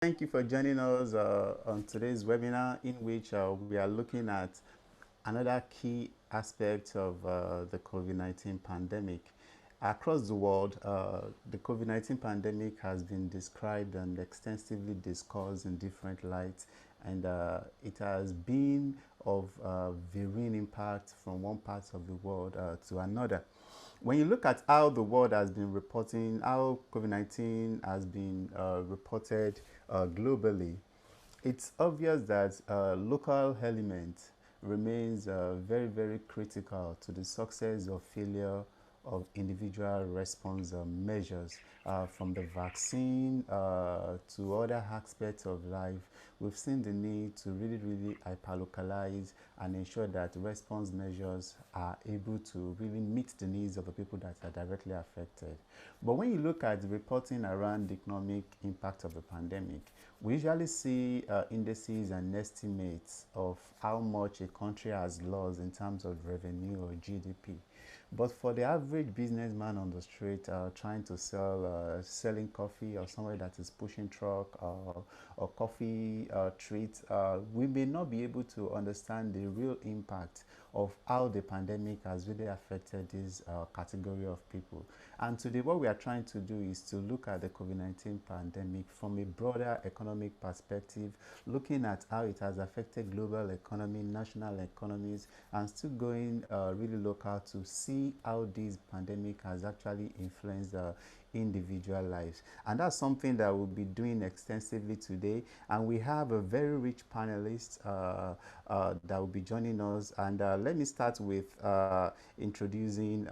Thank you for joining us on today's webinar, in which we are looking at another key aspect of the COVID-19 pandemic. Across the world, the COVID-19 pandemic has been described and extensively discussed in different lights, and it has been of varying impact from one part of the world to another. When you look at how the world has been reporting, how COVID-19 has been reported globally, it's obvious that local element remains very, very critical to the success or failure of individual response measures, from the vaccine to other aspects of life. We've seen the need to really, really hyperlocalize and ensure that response measures are able to really meet the needs of the people that are directly affected. But when you look at the reporting around the economic impact of the pandemic, we usually see indices and estimates of how much a country has lost in terms of revenue or GDP. But for the average businessman on the street trying to selling coffee, or somebody that is pushing truck or coffee treats, we may not be able to understand the real impact of how the pandemic has really affected this category of people. And today what we are trying to do is to look at the COVID-19 pandemic from a broader economic perspective, looking at how it has affected global economy, national economies, and still going really local to see how this pandemic has actually influenced individual lives. And that's something that we'll be doing extensively today. And we have a very rich panelist that will be joining us. And let me start with introducing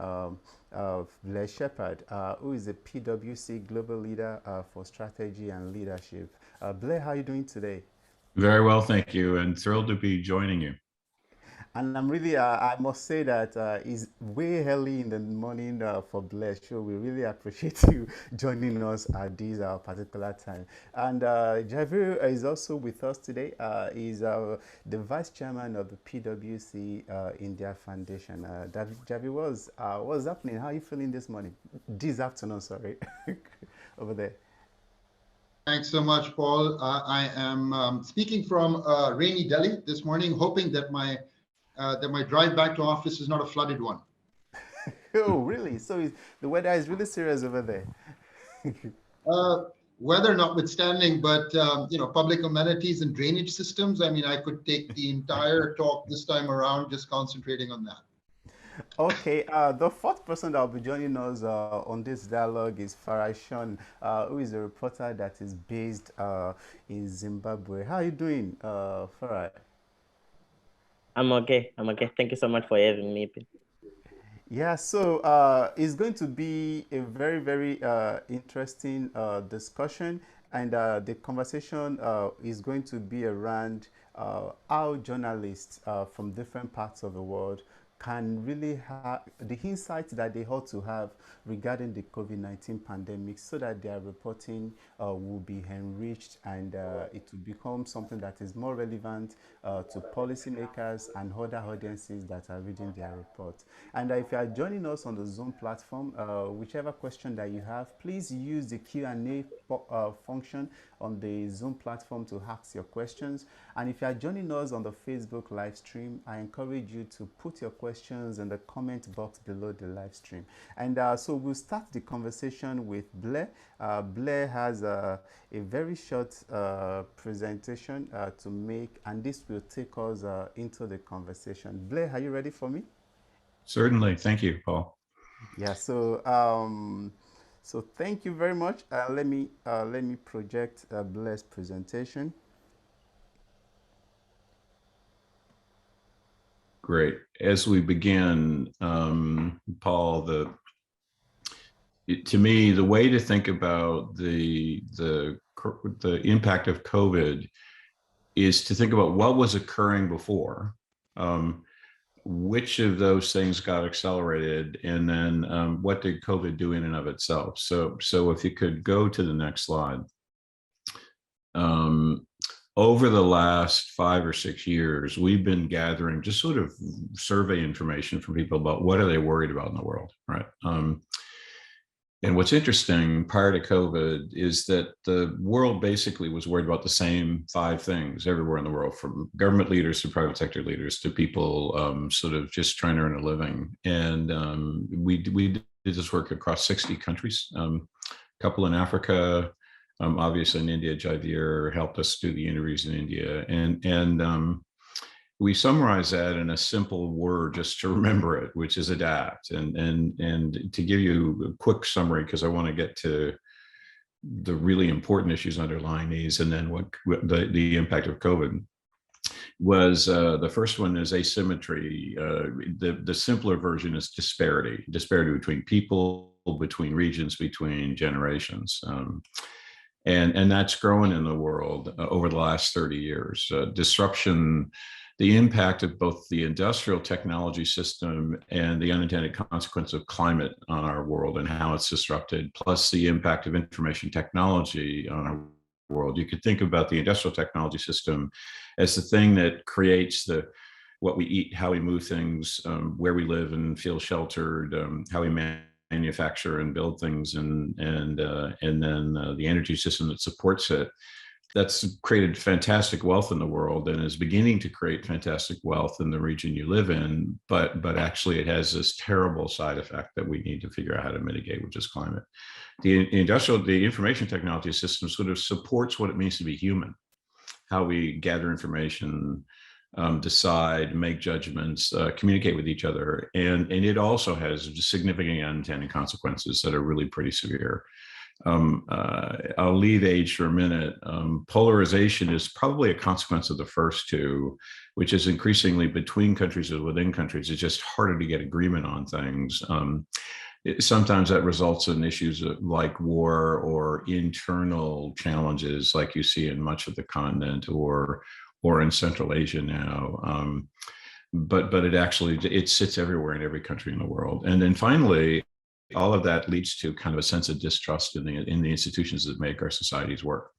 Blair Sheppard, who is a PwC Global Leader for Strategy and Leadership. Blair, how are you doing today? Very well, thank you, and thrilled to be joining you. And I'm really, I must say that it's way early in the morning for Blair. So we really appreciate you joining us at this particular time. And Jaivir is also with us today. He's the Vice Chairman of the PwC India Foundation. Jaivir, what's happening? How are you feeling this morning? This afternoon, sorry, over there. Thanks so much, Paul. I am speaking from rainy Delhi this morning, hoping that my drive back to office is not a flooded one. Oh, really? So the weather is really serious over there. Weather notwithstanding, but public amenities and drainage systems. I mean, I could take the entire talk this time around just concentrating on that. Okay, the fourth person that will be joining us on this dialogue is Farashon, who is a reporter that is based in Zimbabwe. How are you doing, Farah? I'm okay. I'm okay. Thank you so much for having me. Yeah, so it's going to be a very, very interesting discussion, and the conversation is going to be around how journalists from different parts of the world can really have the insights that they ought to have regarding the COVID-19 pandemic, so that their reporting will be enriched, and it will become something that is more relevant to policymakers and other audiences that are reading their report. And if you are joining us on the Zoom platform, whichever question that you have, please use the Q&A function on the Zoom platform to ask your questions. And if you are joining us on the Facebook live stream, I encourage you to put your questions in the comment box below the live stream. And so we'll start the conversation with Blair. Blair has a very short presentation to make, and this will take us into the conversation. Blair, are you ready for me? Certainly, thank you, Paul. Yeah, so thank you very much. Let me project Blair's presentation. Great. As we begin, Paul, to me, the way to think about the impact of COVID is to think about what was occurring before, which of those things got accelerated, and then what did COVID do in and of itself. So if you could go to the next slide. Over the last 5 or 6 years, we've been gathering just sort of survey information from people about what are they worried about in the world, right? And what's interesting prior to COVID is that the world basically was worried about the same 5 things everywhere in the world, from government leaders to private sector leaders to people sort of just trying to earn a living. And we did this work across 60 countries, a couple in Africa, obviously in India. Jaivir helped us do the interviews in India. And we summarize that in a simple word just to remember it, which is adapt. And to give you a quick summary, because I want to get to the really important issues underlying these, and then what the impact of COVID was. The first one is asymmetry. The simpler version is disparity between people, between regions, between generations. And that's growing in the world over the last 30 years. Disruption, the impact of both the industrial technology system and the unintended consequence of climate on our world and how it's disrupted, plus the impact of information technology on our world. You could think about the industrial technology system as the thing that creates what we eat, how we move things, where we live and feel sheltered, how we manufacture and build things, and then the energy system that supports it. That's created fantastic wealth in the world and is beginning to create fantastic wealth in the region you live in. But actually it has this terrible side effect that we need to figure out how to mitigate, which is climate. The information technology system sort of supports what it means to be human, how we gather information, decide, make judgments, communicate with each other. And it also has significant unintended consequences that are really pretty severe. I'll leave age for a minute. Polarization is probably a consequence of the first two, which is increasingly between countries or within countries. It's just harder to get agreement on things. Sometimes that results in issues like war or internal challenges like you see in much of the continent or in Central Asia now. But it sits everywhere in every country in the world. And then finally, all of that leads to kind of a sense of distrust in the institutions that make our societies work.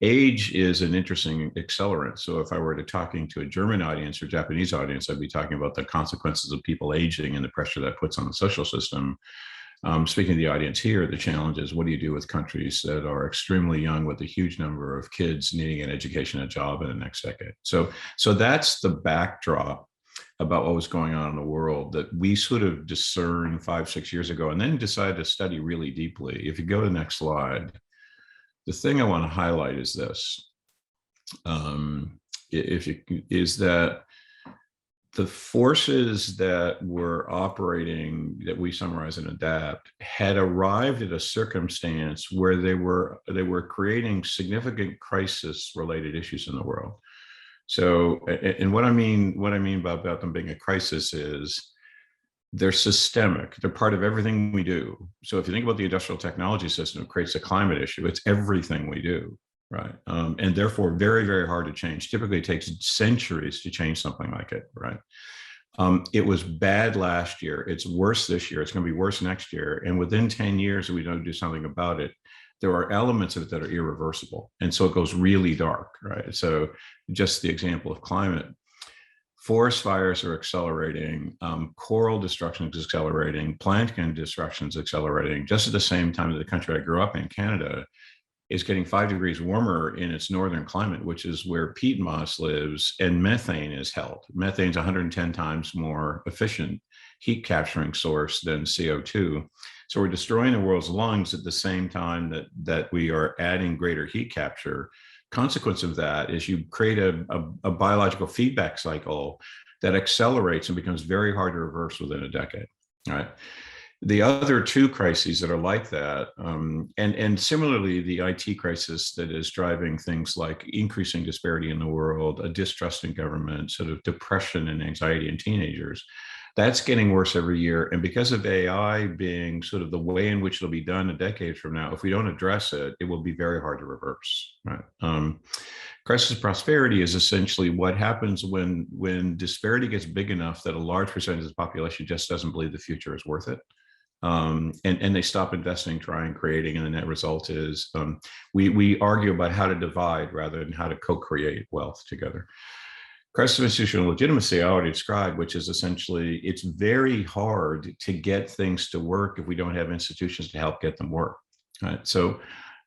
Age is an interesting accelerant. So if I were talking to a German audience or Japanese audience, I'd be talking about the consequences of people aging and the pressure that puts on the social system. Speaking to the audience here, the challenge is, what do you do with countries that are extremely young with a huge number of kids needing an education, a job in the next decade? So that's the backdrop about what was going on in the world that we sort of discerned 5-6 years ago and then decided to study really deeply. If you go to the next slide, the thing I want to highlight is this, is that the forces that were operating, that we summarize and adapt, had arrived at a circumstance where they were creating significant crisis-related issues in the world. So, and what I mean about them being a crisis is they're systemic. They're part of everything we do. So if you think about the industrial technology system, it creates a climate issue. It's everything we do, right? And therefore very, very hard to change. Typically it takes centuries to change something like it, right? It was bad last year. It's worse this year. It's going to be worse next year. And within 10 years, if we don't do something about it, there are elements of it that are irreversible. And so it goes really dark, right? So just the example of climate, forest fires are accelerating, coral destruction is accelerating, plant destruction is accelerating. Just at the same time that the country I grew up in, Canada, is getting 5 degrees warmer in its northern climate, which is where peat moss lives, and methane is held. Methane's 110 times more efficient heat capturing source than CO2. So we're destroying the world's lungs at the same time that we are adding greater heat capture. Consequence of that is you create a biological feedback cycle that accelerates and becomes very hard to reverse within a decade, right? The other two crises that are like that, and similarly, the IT crisis that is driving things like increasing disparity in the world, a distrust in government, sort of depression and anxiety in teenagers, that's getting worse every year. And because of AI being sort of the way in which it'll be done a decade from now, if we don't address it, it will be very hard to reverse, right? Crisis prosperity is essentially what happens when disparity gets big enough that a large percentage of the population just doesn't believe the future is worth it. And they stop investing, trying, creating, and the net result is we argue about how to divide rather than how to co-create wealth together. crisis of institutional legitimacy I already described, which is essentially it's very hard to get things to work if we don't have institutions to help get them work. Right. So,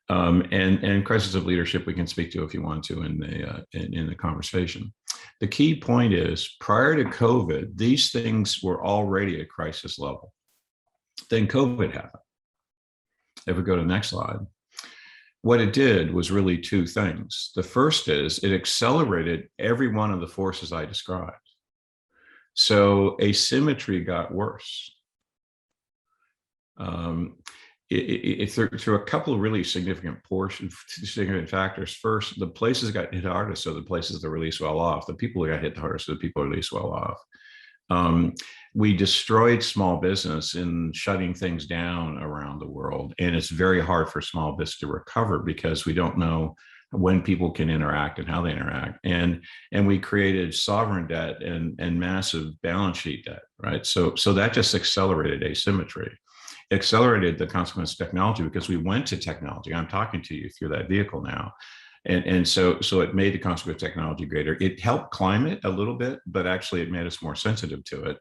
and crisis of leadership we can speak to if you want to in the conversation. The key point is prior to COVID, these things were already at crisis level. Then COVID happened. If we go to the next slide. What it did was really two things. The first is it accelerated every one of the forces I described. So asymmetry got worse. Through a couple of really significant factors. First, the places got hit hardest, so the places that are least well off. The people who got hit hardest, so the people who are least well off. We destroyed small business in shutting things down around the world. And it's very hard for small business to recover because we don't know when people can interact and how they interact. And we created sovereign debt and massive balance sheet debt, right? So that just accelerated asymmetry. It accelerated the consequence of technology because we went to technology. I'm talking to you through that vehicle now. And so it made the consequence of technology greater. It helped climate a little bit, but actually it made us more sensitive to it.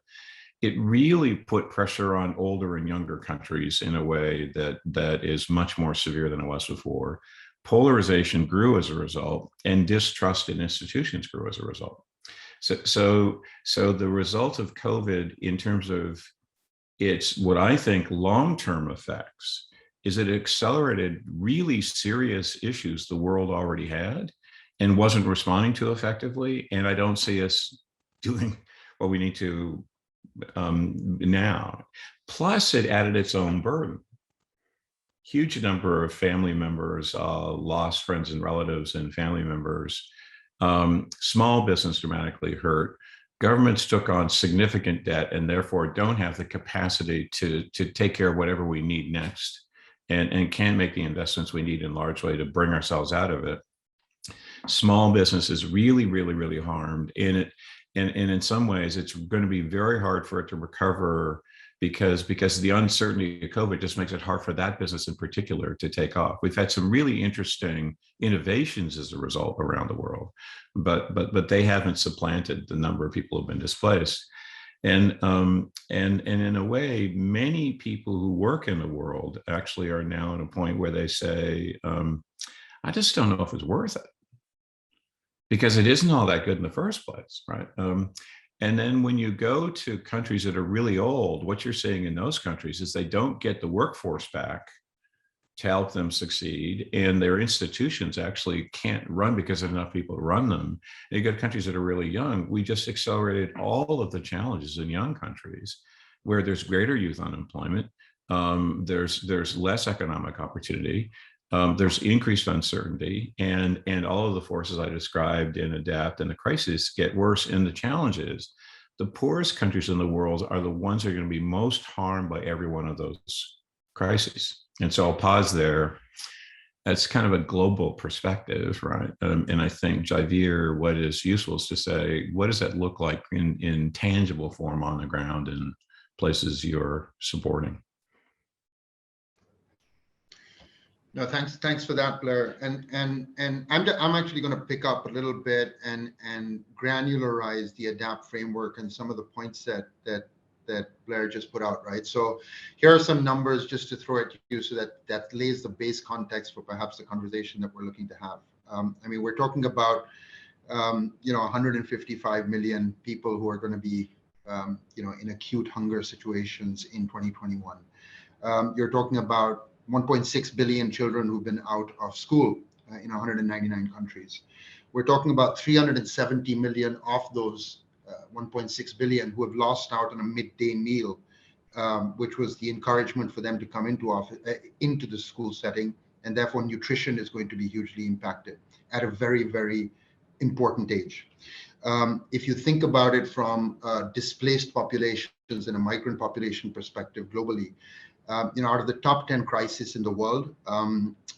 It really put pressure on older and younger countries in a way that is much more severe than it was before. Polarization grew as a result, and distrust in institutions grew as a result. So the result of COVID in terms of its, what I think, long-term effects is it accelerated really serious issues the world already had and wasn't responding to effectively. And I don't see us doing what we need to now. Plus, it added its own burden. Huge number of family members lost friends and relatives and family members. Small business dramatically hurt. Governments took on significant debt and therefore don't have the capacity to take care of whatever we need next and can't make the investments we need in large way to bring ourselves out of it. Small business is really, really, really harmed in it. And in some ways, it's going to be very hard for it to recover because the uncertainty of COVID just makes it hard for that business in particular to take off. We've had some really interesting innovations as a result around the world, but they haven't supplanted the number of people who've been displaced. And in a way, many people who work in the world actually are now at a point where they say, I just don't know if it's worth it, because it isn't all that good in the first place, right? And then when you go to countries that are really old, what you're seeing in those countries is they don't get the workforce back to help them succeed, and their institutions actually can't run because there's enough people to run them. And you got countries that are really young. We just accelerated all of the challenges in young countries where there's greater youth unemployment, there's less economic opportunity, there's increased uncertainty, and all of the forces I described in adapt and the crisis get worse. And the challenge is the poorest countries in the world are the ones that are going to be most harmed by every one of those crises. And so I'll pause there. That's kind of a global perspective, right? And I think, Jaivir, what is useful is to say, what does that look like in tangible form on the ground in places you're supporting? No, thanks for that, Blair. And I'm actually going to pick up a little bit and granularize the ADAPT framework and some of the points that Blair just put out, right? So here are some numbers just to throw at you so that lays the base context for perhaps the conversation that we're looking to have. I mean, we're talking about 155 million people who are going to be in acute hunger situations in 2021. You're talking about 1.6 billion children who've been out of school in 199 countries. We're talking about 370 million of those 1.6 billion who have lost out on a midday meal, which was the encouragement for them to come into the school setting, and therefore nutrition is going to be hugely impacted at a very, very important age. If you think about it from displaced populations and a migrant population perspective globally, out of the top 10 crises in the world,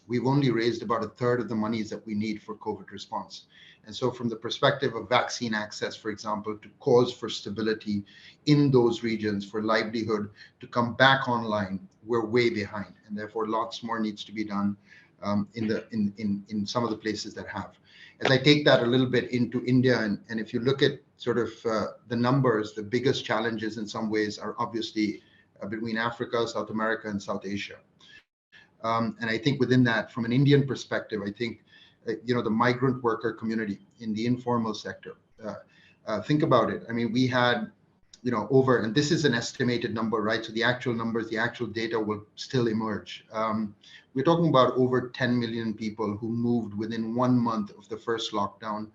we've only raised about a third of the monies that we need for COVID response. And so from the perspective of vaccine access, for example, to cause for stability in those regions, for livelihood to come back online, we're way behind. And therefore, lots more needs to be done in some of the places that have. As I take that a little bit into India, and if you look at sort of the numbers, the biggest challenges in some ways are obviously between Africa, South America, and South Asia. And I think within that, from an Indian perspective, I think the migrant worker community in the informal sector. Think about it. I mean, we had over, and this is an estimated number, right? So the actual numbers, the actual data will still emerge. We're talking about over 10 million people who moved within 1 month of the first lockdown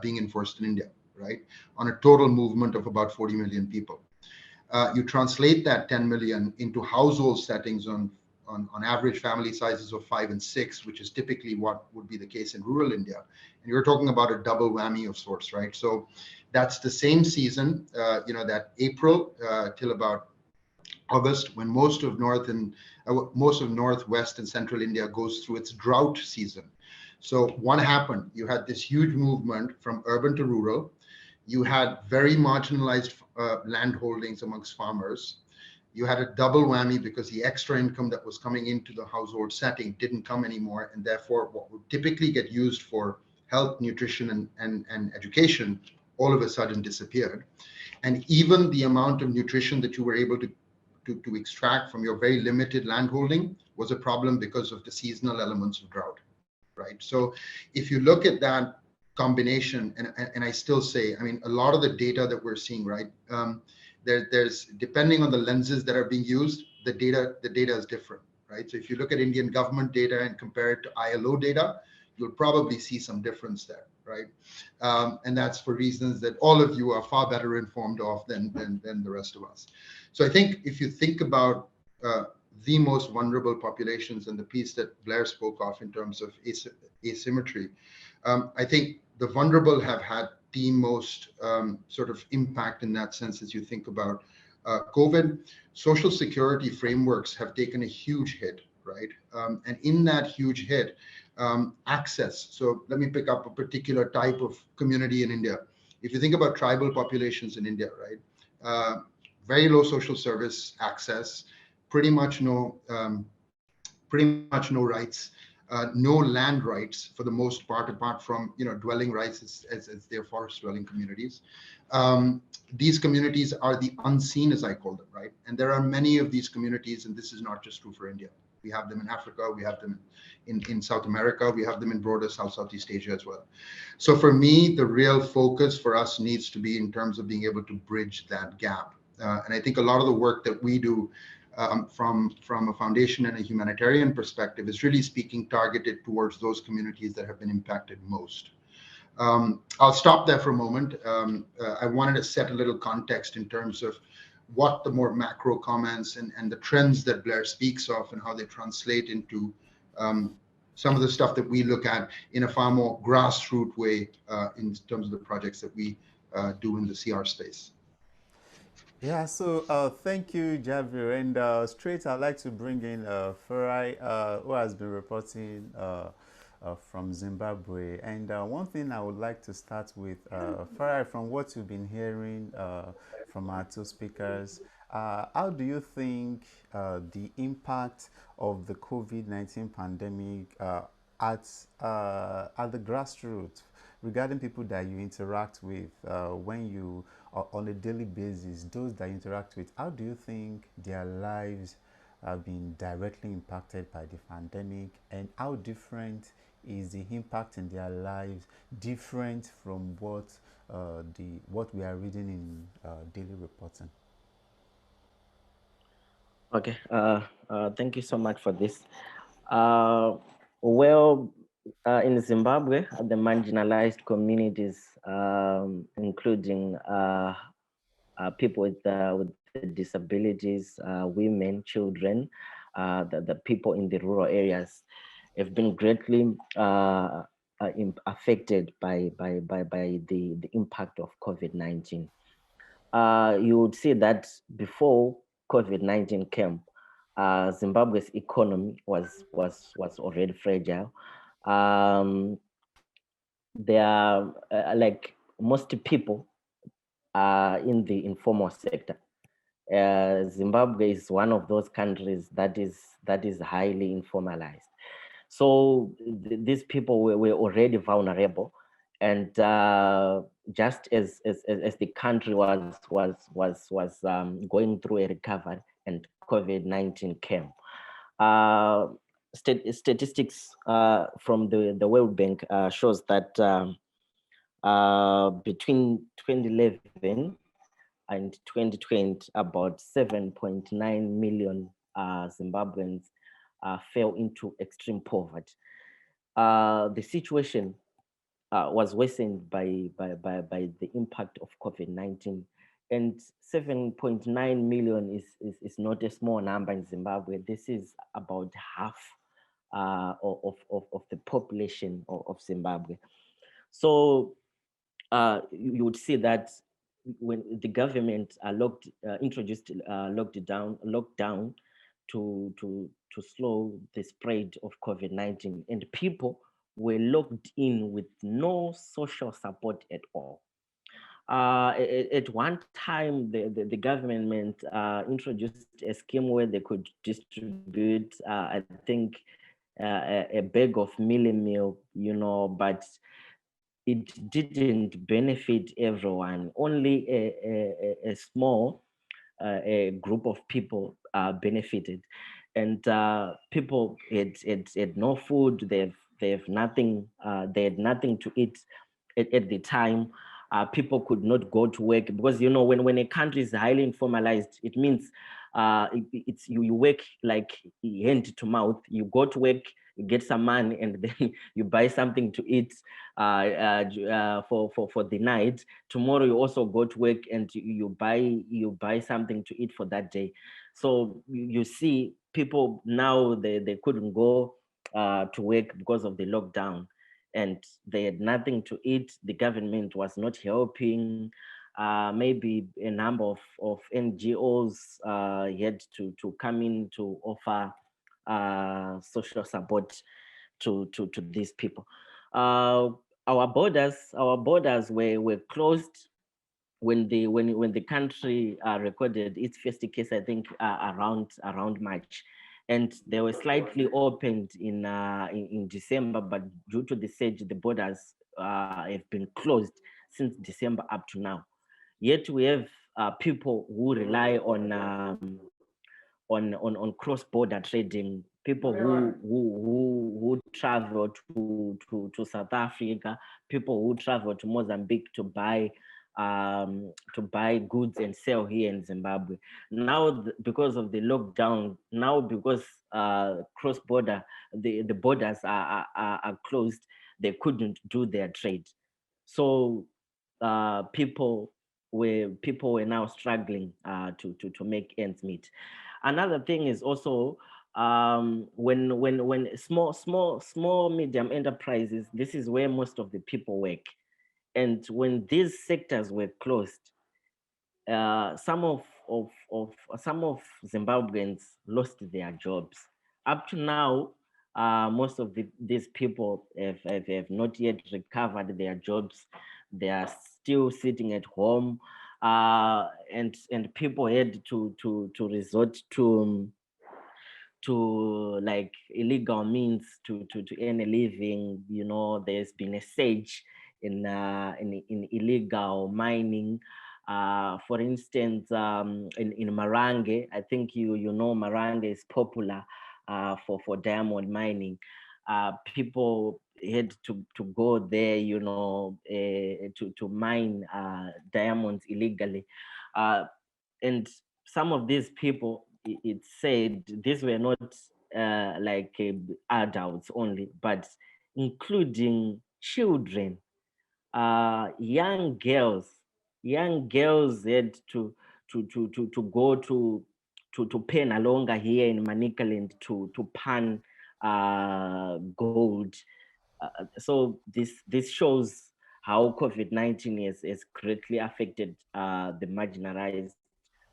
being enforced in India, right? On a total movement of about 40 million people. You translate that 10 million into household settings on average family sizes of 5 and 6, which is typically what would be the case in rural India. And you're talking about a double whammy of sorts, right? So that's the same season, that April till about August, when most of Northwest and Central India goes through its drought season. So what happened? You had this huge movement from urban to rural. You had very marginalized land holdings amongst farmers. You had a double whammy because the extra income that was coming into the household setting didn't come anymore. And therefore, what would typically get used for health, nutrition, and education all of a sudden disappeared. And even the amount of nutrition that you were able to extract from your very limited landholding was a problem because of the seasonal elements of drought, right? So if you look at that combination, and I still say, I mean, a lot of the data that we're seeing, right? There's depending on the lenses that are being used, the data is different, right? So if you look at Indian government data and compare it to ILO data, you'll probably see some difference there, right? And that's for reasons that all of you are far better informed of than the rest of us. So I think if you think about the most vulnerable populations and the piece that Blair spoke of in terms of asymmetry, I think the vulnerable have had the most sort of impact in that sense as you think about COVID. Social security frameworks have taken a huge hit, right? And in that huge hit, access. So let me pick up a particular type of community in India. If you think about tribal populations in India, right? Very low social service access, pretty much no rights, no land rights for the most part, apart from dwelling rights as their forest dwelling communities. These communities are the unseen, as I call them, right? And there are many of these communities, and this is not just true for India. We have them in Africa, we have them in South America, we have them in broader Southeast Asia as well. So for me, the real focus for us needs to be in terms of being able to bridge that gap. And I think a lot of the work that we do from a foundation and a humanitarian perspective is really speaking targeted towards those communities that have been impacted most. I'll stop there for a moment. I wanted to set a little context in terms of what the more macro comments and the trends that Blair speaks of and how they translate into some of the stuff that we look at in a far more grassroots way in terms of the projects that we do in the CR space. Yeah, so thank you, Jaivir. And straight, I'd like to bring in Farai, who has been reporting from Zimbabwe. And one thing I would like to start with, Farai, from what you've been hearing from our two speakers, how do you think the impact of the COVID-19 pandemic at the grassroots, regarding people that you interact with when you on a daily basis, those that you interact with, how do you think their lives have been directly impacted by the pandemic, and how different is the impact in their lives different from what we are reading in daily reporting? Okay, thank you so much for this. Well, in Zimbabwe, the marginalized communities, including people with disabilities, women, children, the people in the rural areas, have been greatly affected by the impact of COVID-19. You would see that before COVID-19 came, Zimbabwe's economy was already fragile. There are like most people in the informal sector. Zimbabwe is one of those countries that is highly informalized. So these people were already vulnerable, and just as the country was going through a recovery, and COVID-19 came. Statistics from the World Bank shows that between 2011 and 2020, about 7.9 million Zimbabweans fell into extreme poverty. The situation was worsened by the impact of COVID-19. And 7.9 million is not a small number in Zimbabwe. This is about half of the population of Zimbabwe. So you would see that when the government introduced lockdown to slow the spread of COVID-19, and people were locked in with no social support at all. At one time, the government introduced a scheme where they could distribute, I think, a bag of mealie meal, but it didn't benefit everyone. Only a small a group of people benefited, and people had no food. They have nothing. They had nothing to eat at the time. People could not go to work because when a country is highly informalized, it means it's you work like hand to mouth. You go to work, you get some money, and then you buy something to eat for the night. Tomorrow you also go to work and you buy something to eat for that day. So you see people now they couldn't go to work because of the lockdown, and they had nothing to eat. The government was not helping. Maybe a number of NGOs had to come in to offer social support to these people. Our borders were closed when the country recorded its first case, I think around March, and they were slightly opened in December, but due to the surge, the borders have been closed since December up to now. Yet we have people who rely on cross-border trading, people who travel to South Africa, people who travel to Mozambique to buy goods and sell here in Zimbabwe. Now, because of the lockdown, because cross-border, the borders are closed, they couldn't do their trade. So people were now struggling to make ends meet. Another thing is also when small medium enterprises, this is where most of the people work, and when these sectors were closed, some of Zimbabweans lost their jobs. Up to now, most of these people have not yet recovered their jobs. They are still sitting at home, and people had to resort to like illegal means to earn a living. There's been a surge in illegal mining. For instance, in Marange, I think you know Marange is popular for diamond mining. People had to go there, to mine diamonds illegally, and some of these people, it said these were not like adults only, but including children, young girls had to go to Penalonga here in Manicaland to pan gold. So this shows how COVID-19 has greatly affected the marginalized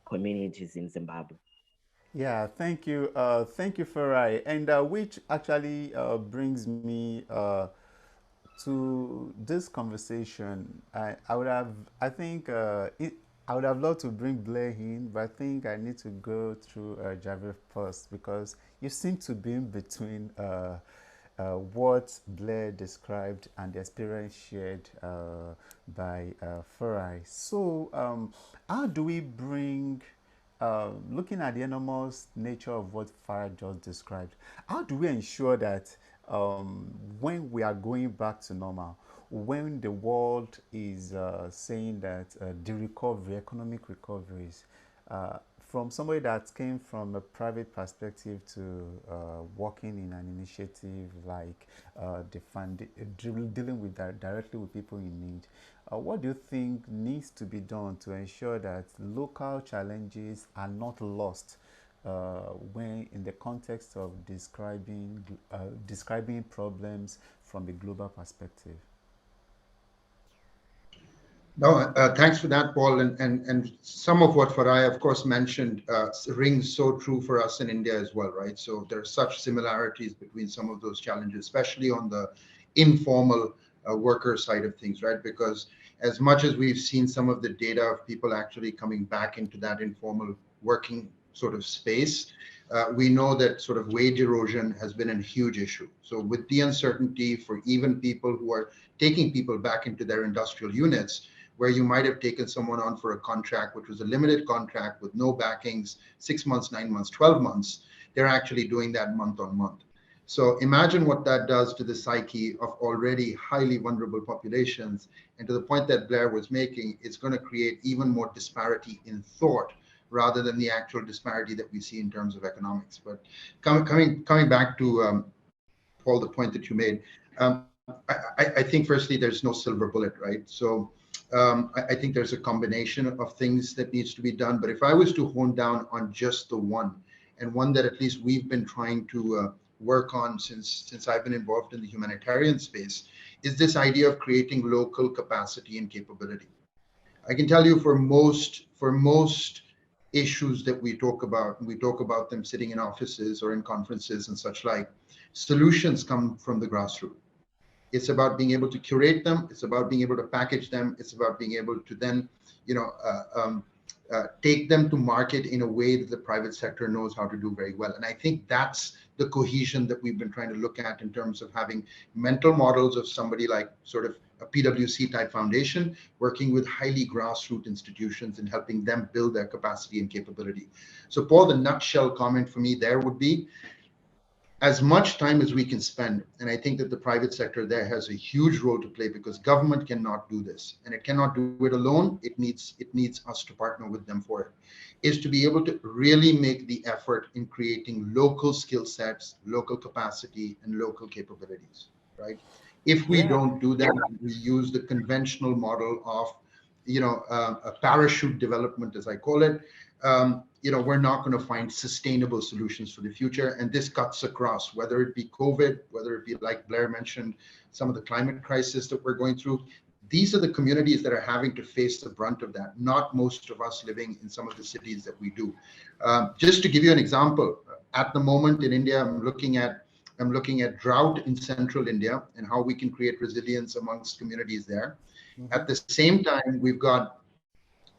communities in Zimbabwe. Yeah, thank you. Thank you, Farai. And which actually brings me to this conversation. I would have loved to bring Blair in, but I think I need to go through Jaivir first because you seem to be in between what Blair described and the experience shared by Farai. So, how do we bring, looking at the enormous nature of what Farai just described, how do we ensure that when we are going back to normal, when the world is saying that the recovery, economic recoveries, from somebody that came from a private perspective to working in an initiative like dealing with directly with people in need, what do you think needs to be done to ensure that local challenges are not lost when in the context of describing problems from a global perspective? No, thanks for that, Paul. And some of what Farai, of course, mentioned rings so true for us in India as well, right? So there are such similarities between some of those challenges, especially on the informal worker side of things, right? Because as much as we've seen some of the data of people actually coming back into that informal working sort of space, we know that sort of wage erosion has been a huge issue. So with the uncertainty for even people who are taking people back into their industrial units, where you might have taken someone on for a contract, which was a limited contract with no backings, 6 months, 9 months, 12 months, they're actually doing that month on month. So imagine what that does to the psyche of already highly vulnerable populations. And to the point that Blair was making, it's going to create even more disparity in thought rather than the actual disparity that we see in terms of economics. But coming back to Paul, the point that you made, I think firstly, there's no silver bullet, right? So I think there's a combination of things that needs to be done. But if I was to hone down on just the one, and one that at least we've been trying to work on since I've been involved in the humanitarian space, is this idea of creating local capacity and capability. I can tell you for most issues that we talk about, and we talk about them sitting in offices or in conferences and such like, solutions come from the grassroots. It's about being able to curate them. It's about being able to package them. It's about being able to then, take them to market in a way that the private sector knows how to do very well. And I think that's the cohesion that we've been trying to look at in terms of having mental models of somebody like sort of a PwC type foundation working with highly grassroots institutions and helping them build their capacity and capability. So Paul, the nutshell comment for me there would be, as much time as we can spend, and I think that the private sector there has a huge role to play, because government cannot do this, and it cannot do it alone. It needs us to partner with them for it, is to be able to really make the effort in creating local skill sets, local capacity, and local capabilities, right? If we don't do that, we use the conventional model of, a parachute development, as I call it. We're not going to find sustainable solutions for the future. And this cuts across, whether it be COVID, whether it be, like Blair mentioned, some of the climate crisis that we're going through. These are the communities that are having to face the brunt of that, not most of us living in some of the cities that we do. Just to give you an example, at the moment in India, I'm looking at drought in central India and how we can create resilience amongst communities there. Mm-hmm. At the same time, we've got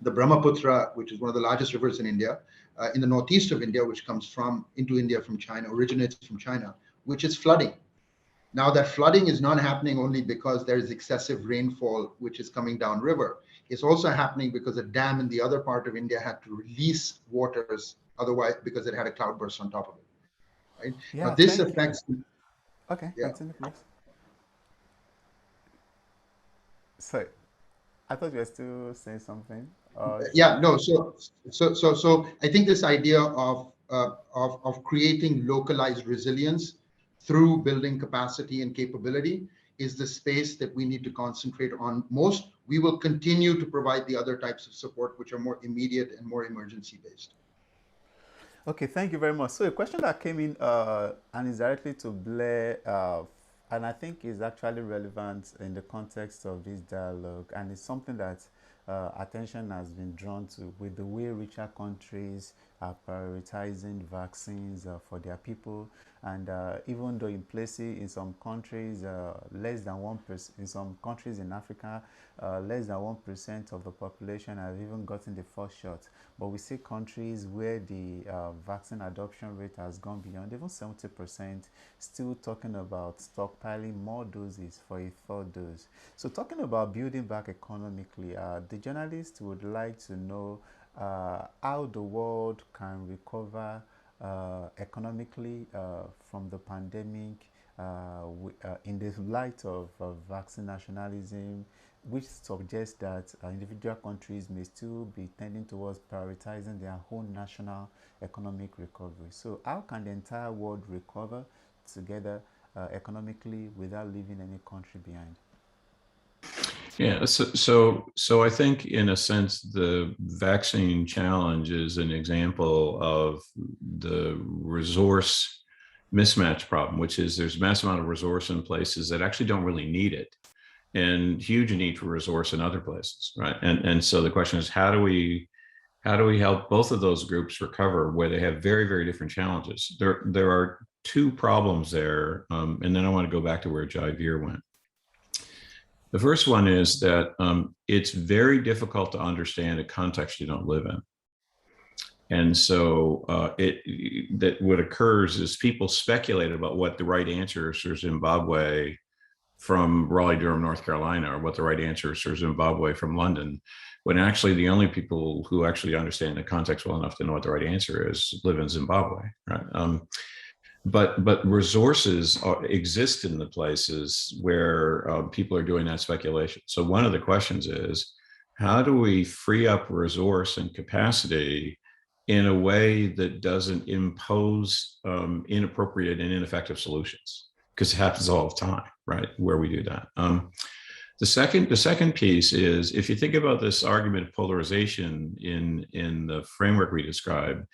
the Brahmaputra, which is one of the largest rivers in India, in the northeast of India, which comes into India from China, originates from China, which is flooding. Now that flooding is not happening only because there is excessive rainfall, which is coming down river. It's also happening because a dam in the other part of India had to release waters, otherwise because it had a cloudburst on top of it. Right? Yeah, now this affects. Okay, yeah. Continue, please. So, I thought you were still saying something. Yeah, no. So I think this idea of creating localized resilience through building capacity and capability is the space that we need to concentrate on most. We will continue to provide the other types of support, which are more immediate and more emergency based. Okay, thank you very much. So a question that came in and is directly to Blair, and I think is actually relevant in the context of this dialogue, and it's something that attention has been drawn to with the way richer countries are prioritizing vaccines for their people. And even though in some countries, less than 1%, in some countries in Africa, less than 1% of the population have even gotten the first shot. But we see countries where the vaccine adoption rate has gone beyond even 70%, still talking about stockpiling more doses for a third dose. So talking about building back economically, the journalist would like to know how the world can recover economically from the pandemic in the light of vaccine nationalism, which suggests that individual countries may still be tending towards prioritizing their own national economic recovery. So how can the entire world recover together economically without leaving any country behind? Yeah, so I think in a sense, the vaccine challenge is an example of the resource mismatch problem, which is there's a massive amount of resource in places that actually don't really need it, and huge need for resource in other places, right? And so the question is, how do we help both of those groups recover where they have very, very different challenges? There are two problems there, and then I want to go back to where Jaivir went. The first one is that it's very difficult to understand a context you don't live in. And so that what occurs is people speculate about what the right answer is for Zimbabwe from Raleigh-Durham, North Carolina, or what the right answer is for Zimbabwe from London, when actually the only people who actually understand the context well enough to know what the right answer is live in Zimbabwe, right? But resources exist in the places where people are doing that speculation. So one of the questions is, how do we free up resource and capacity in a way that doesn't impose inappropriate and ineffective solutions? Because it happens all the time, right, where we do that. The second piece is, if you think about this argument of polarization in the framework we described,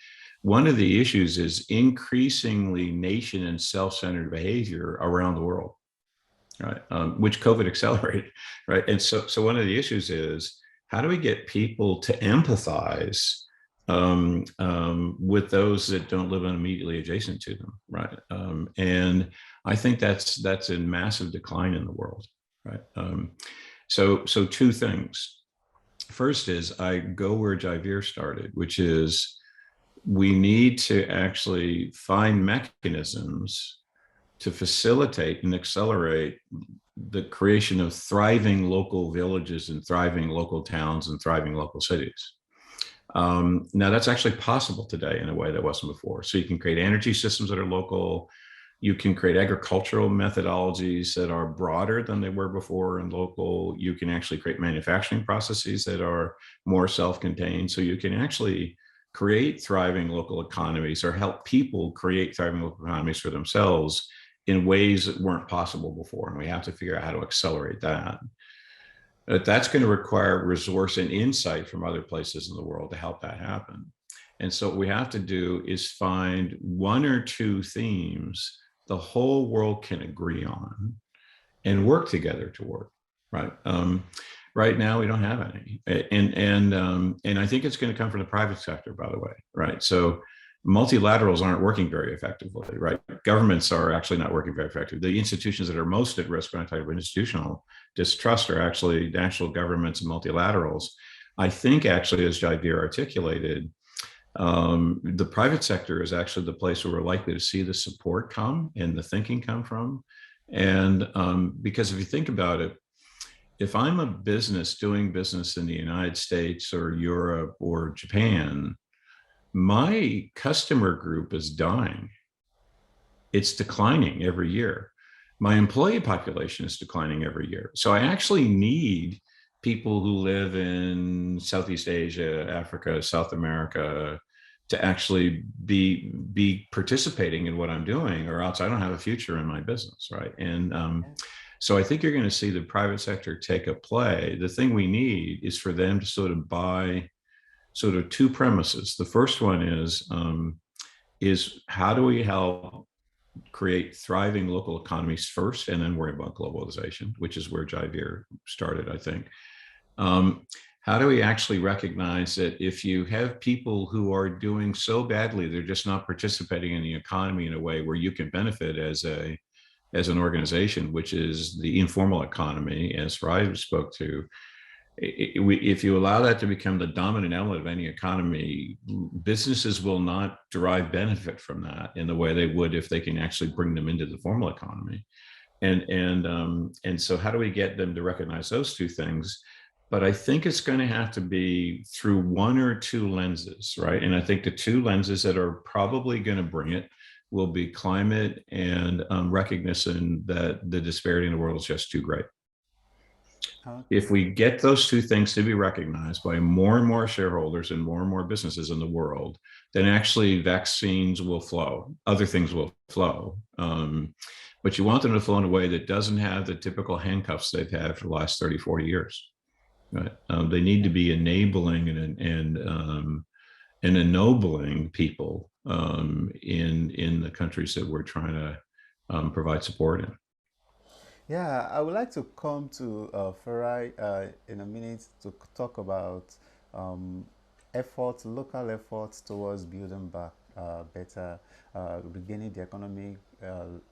one of the issues is increasingly nation and self-centered behavior around the world, right? Which COVID accelerated, right? And so one of the issues is, how do we get people to empathize with those that don't live immediately adjacent to them, right? And I think that's in massive decline in the world, right? So two things. First is, I go where Jaivir started, which is, we need to actually find mechanisms to facilitate and accelerate the creation of thriving local villages and thriving local towns and thriving local cities. Now that's actually possible today in a way that wasn't before. So you can create energy systems that are local. You can create agricultural methodologies that are broader than they were before and local. You can actually create manufacturing processes that are more self-contained. So you can actually create thriving local economies, or help people create thriving local economies for themselves in ways that weren't possible before. And we have to figure out how to accelerate that. But that's going to require resource and insight from other places in the world to help that happen. And so what we have to do is find one or two themes the whole world can agree on and work together toward, right? Right now, we don't have any, and I think it's going to come from the private sector, by the way, right? So multilaterals aren't working very effectively, right? Governments are actually not working very effectively. The institutions that are most at risk when I talk about institutional distrust are actually national governments and multilaterals. I think actually, as Jaivir articulated, the private sector is actually the place where we're likely to see the support come and the thinking come from. And because if you think about it, if I'm a business doing business in the United States or Europe or Japan, my customer group is dying. It's declining every year. My employee population is declining every year. So I actually need people who live in Southeast Asia, Africa, South America, to actually be participating in what I'm doing, or else I don't have a future in my business, right? And so I think you're going to see the private sector take a play. The thing we need is for them to sort of buy sort of two premises. The first one is how do we help create thriving local economies first, and then worry about globalization, which is where Jaivir started, I think. how do we actually recognize that if you have people who are doing so badly, they're just not participating in the economy in a way where you can benefit as an organization, which is the informal economy, as Rai spoke to. If you allow that to become the dominant element of any economy, businesses will not derive benefit from that in the way they would if they can actually bring them into the formal economy. And so how do we get them to recognize those two things? But I think it's going to have to be through one or two lenses, right? And I think the two lenses that are probably going to bring it will be climate and recognition that the disparity in the world is just too great. If we get those two things to be recognized by more and more shareholders and more businesses in the world, then actually vaccines will flow, other things will flow. But you want them to flow in a way that doesn't have the typical handcuffs they've had for the last 30, 40 years. Right? They need to be enabling and ennobling people in the countries that we're trying to provide support in. Yeah, I would like to come to Farai in a minute to talk about local efforts towards building back better, regaining the economic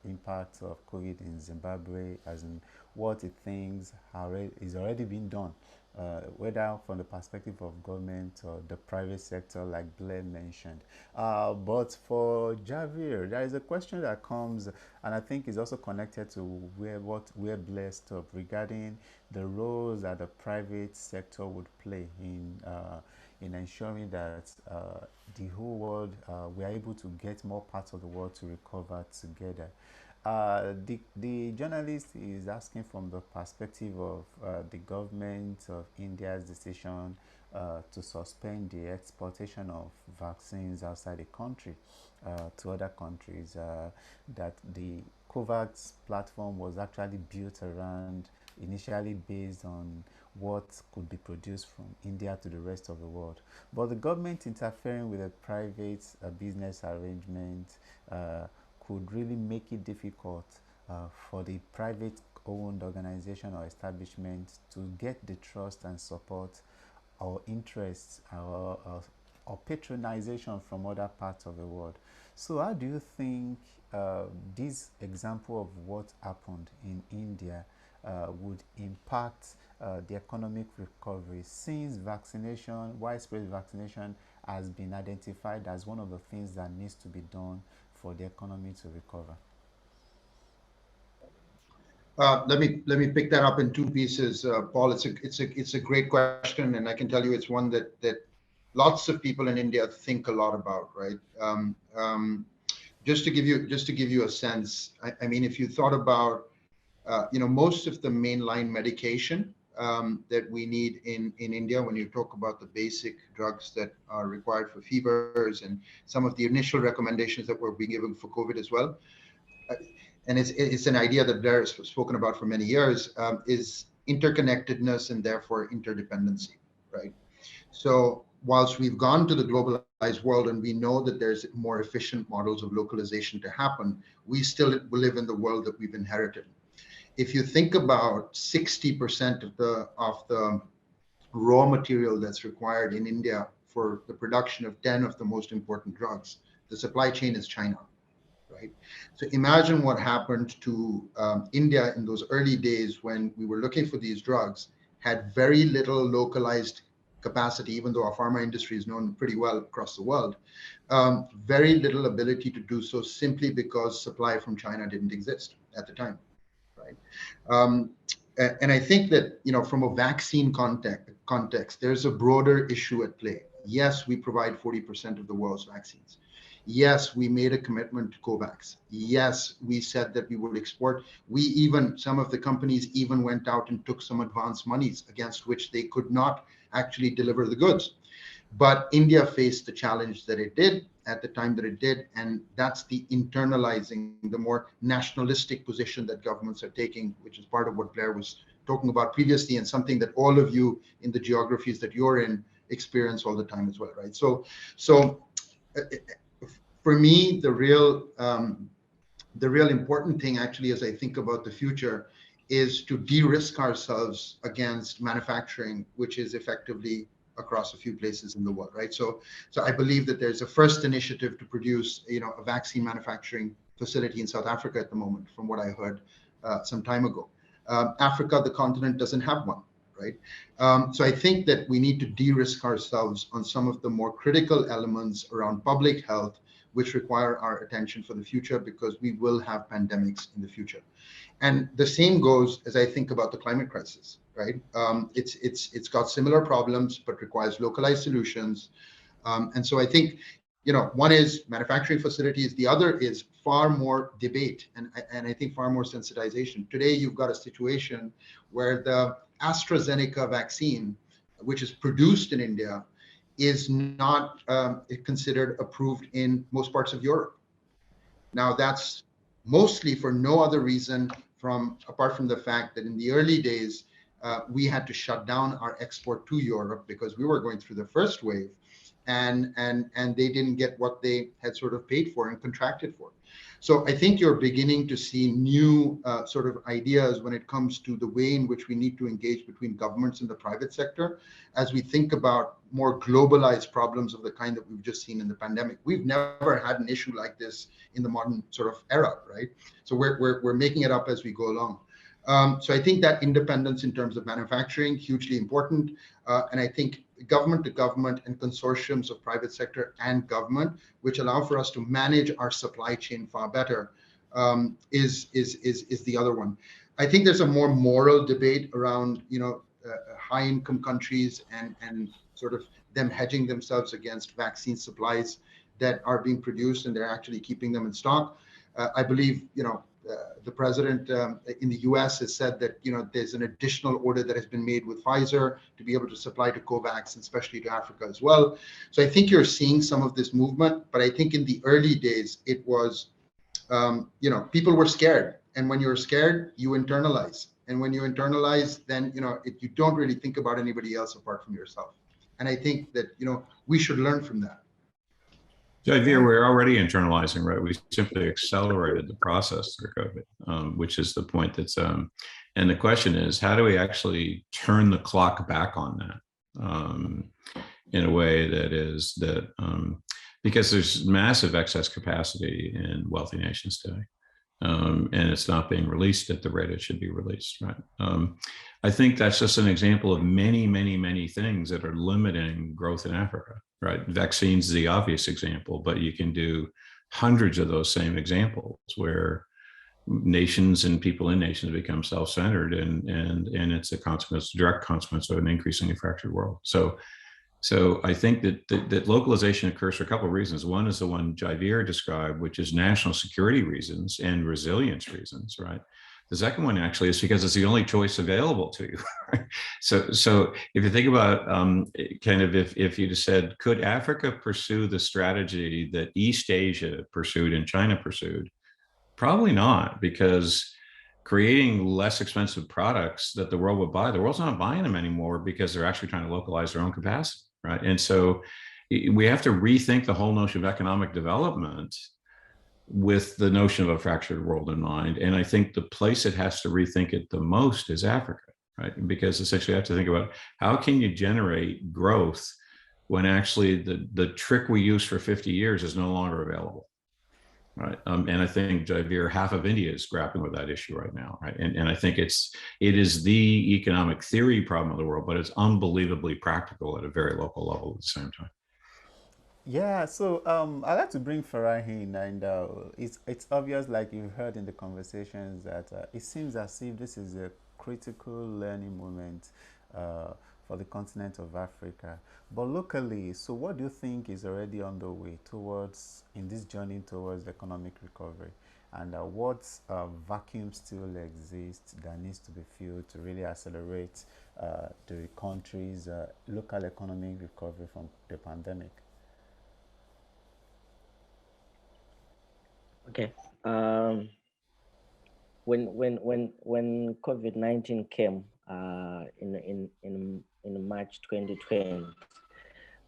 impact of COVID in Zimbabwe, as in what it thinks is already being done, whether from the perspective of government or the private sector, like Blair mentioned. But for Jaivir, there is a question that comes, and I think is also connected to where Blair stopped, regarding the roles that the private sector would play in ensuring that the whole world, we are able to get more parts of the world to recover together. The journalist is asking from the perspective of the government of India's decision to suspend the exportation of vaccines outside the country to other countries, that the COVAX platform was actually built around, initially based on what could be produced from India to the rest of the world. But the government interfering with a private business arrangement could really make it difficult for the private-owned organization or establishment to get the trust and support or interest or patronization from other parts of the world. So how do you think this example of what happened in India would impact the economic recovery, since widespread vaccination has been identified as one of the things that needs to be done for the economy to recover? Let me pick that up in two pieces, Paul. It's a great question, and I can tell you it's one that lots of people in India think a lot about, right? Just to give you a sense, I mean, if you thought about most of the mainline medication that we need in India, when you talk about the basic drugs that are required for fevers and some of the initial recommendations that were being given for COVID as well. And it's an idea that Blair has spoken about for many years, is interconnectedness and therefore interdependency, right? So whilst we've gone to the globalized world and we know that there's more efficient models of localization to happen, we still live in the world that we've inherited. If you think about 60% of the raw material that's required in India for the production of 10 of the most important drugs, the supply chain is China, right? So imagine what happened to India in those early days when we were looking for these drugs, had very little localized capacity, even though our pharma industry is known pretty well across the world, very little ability to do so simply because supply from China didn't exist at the time. Right. And I think that, from a vaccine context, there's a broader issue at play. Yes, we provide 40% of the world's vaccines. Yes, we made a commitment to COVAX. Yes, we said that we would export. Some of the companies even went out and took some advance monies against which they could not actually deliver the goods. But India faced the challenge that it did at the time that it did, and that's the internalizing, the more nationalistic position that governments are taking, which is part of what Blair was talking about previously, and something that all of you in the geographies that you're in experience all the time as well, right? So for me, the real important thing actually, as I think about the future, is to de-risk ourselves against manufacturing, which is effectively across a few places in the world, right? So I believe that there's a first initiative to produce, a vaccine manufacturing facility in South Africa at the moment, from what I heard some time ago. Africa, the continent, doesn't have one, right? So I think that we need to de-risk ourselves on some of the more critical elements around public health, which require our attention for the future, because we will have pandemics in the future. And the same goes as I think about the climate crisis, right? It's got similar problems, but requires localized solutions. And so I think, one is manufacturing facilities. The other is far more debate and I think far more sensitization. Today, you've got a situation where the AstraZeneca vaccine, which is produced in India, is not considered approved in most parts of Europe. Now, that's mostly for no other reason apart from the fact that in the early days, we had to shut down our export to Europe because we were going through the first wave, and they didn't get what they had sort of paid for and contracted for. So I think you're beginning to see new sort of ideas when it comes to the way in which we need to engage between governments and the private sector as we think about more globalized problems of the kind that we've just seen in the pandemic. We've never had an issue like this in the modern sort of era, right? So we're making it up as we go along. So I think that independence in terms of manufacturing, hugely important. And I think government to government and consortiums of private sector and government, which allow for us to manage our supply chain far better, is the other one. I think there's a more moral debate around, high income countries and sort of them hedging themselves against vaccine supplies that are being produced, and they're actually keeping them in stock. I believe, the president in the US has said that, there's an additional order that has been made with Pfizer to be able to supply to COVAX, and especially to Africa as well. So I think you're seeing some of this movement, but I think in the early days, it was, people were scared. And when you're scared, you internalize. And when you internalize, then, you don't really think about anybody else apart from yourself. And I think that, we should learn from that. Jaivir, we're already internalizing, right? We simply accelerated the process through COVID, which is the point that's, and the question is, how do we actually turn the clock back on that in a way because there's massive excess capacity in wealthy nations today. And it's not being released at the rate it should be released, right? I think that's just an example of many, many, many things that are limiting growth in Africa, right? Vaccines is the obvious example, but you can do hundreds of those same examples where nations and people in nations become self-centered, and it's a direct consequence of an increasingly fractured world. So I think that localization occurs for a couple of reasons. One is the one Jaivir described, which is national security reasons and resilience reasons, right? The second one actually is because it's the only choice available to you. Right? So if you think about kind of if you just said, could Africa pursue the strategy that East Asia pursued and China pursued? Probably not, because creating less expensive products that the world would buy, the world's not buying them anymore because they're actually trying to localize their own capacity, right? And so we have to rethink the whole notion of economic development with the notion of a fractured world in mind. And I think the place it has to rethink it the most is Africa, right? Because essentially you have to think about how can you generate growth when actually the trick we used for 50 years is no longer available. Right. And I think, Jaivir, half of India is grappling with that issue right now. Right. And I think it is the economic theory problem of the world, but it's unbelievably practical at a very local level at the same time. Yeah, so I'd like to bring Farah in, and it's obvious, like you've heard in the conversations, that it seems as if this is a critical learning moment for the continent of Africa. But locally, so what do you think is already on the way in this journey towards economic recovery? And what vacuum still exists that needs to be filled to really accelerate the country's local economic recovery from the pandemic? Okay. When COVID-19 came in March 2020,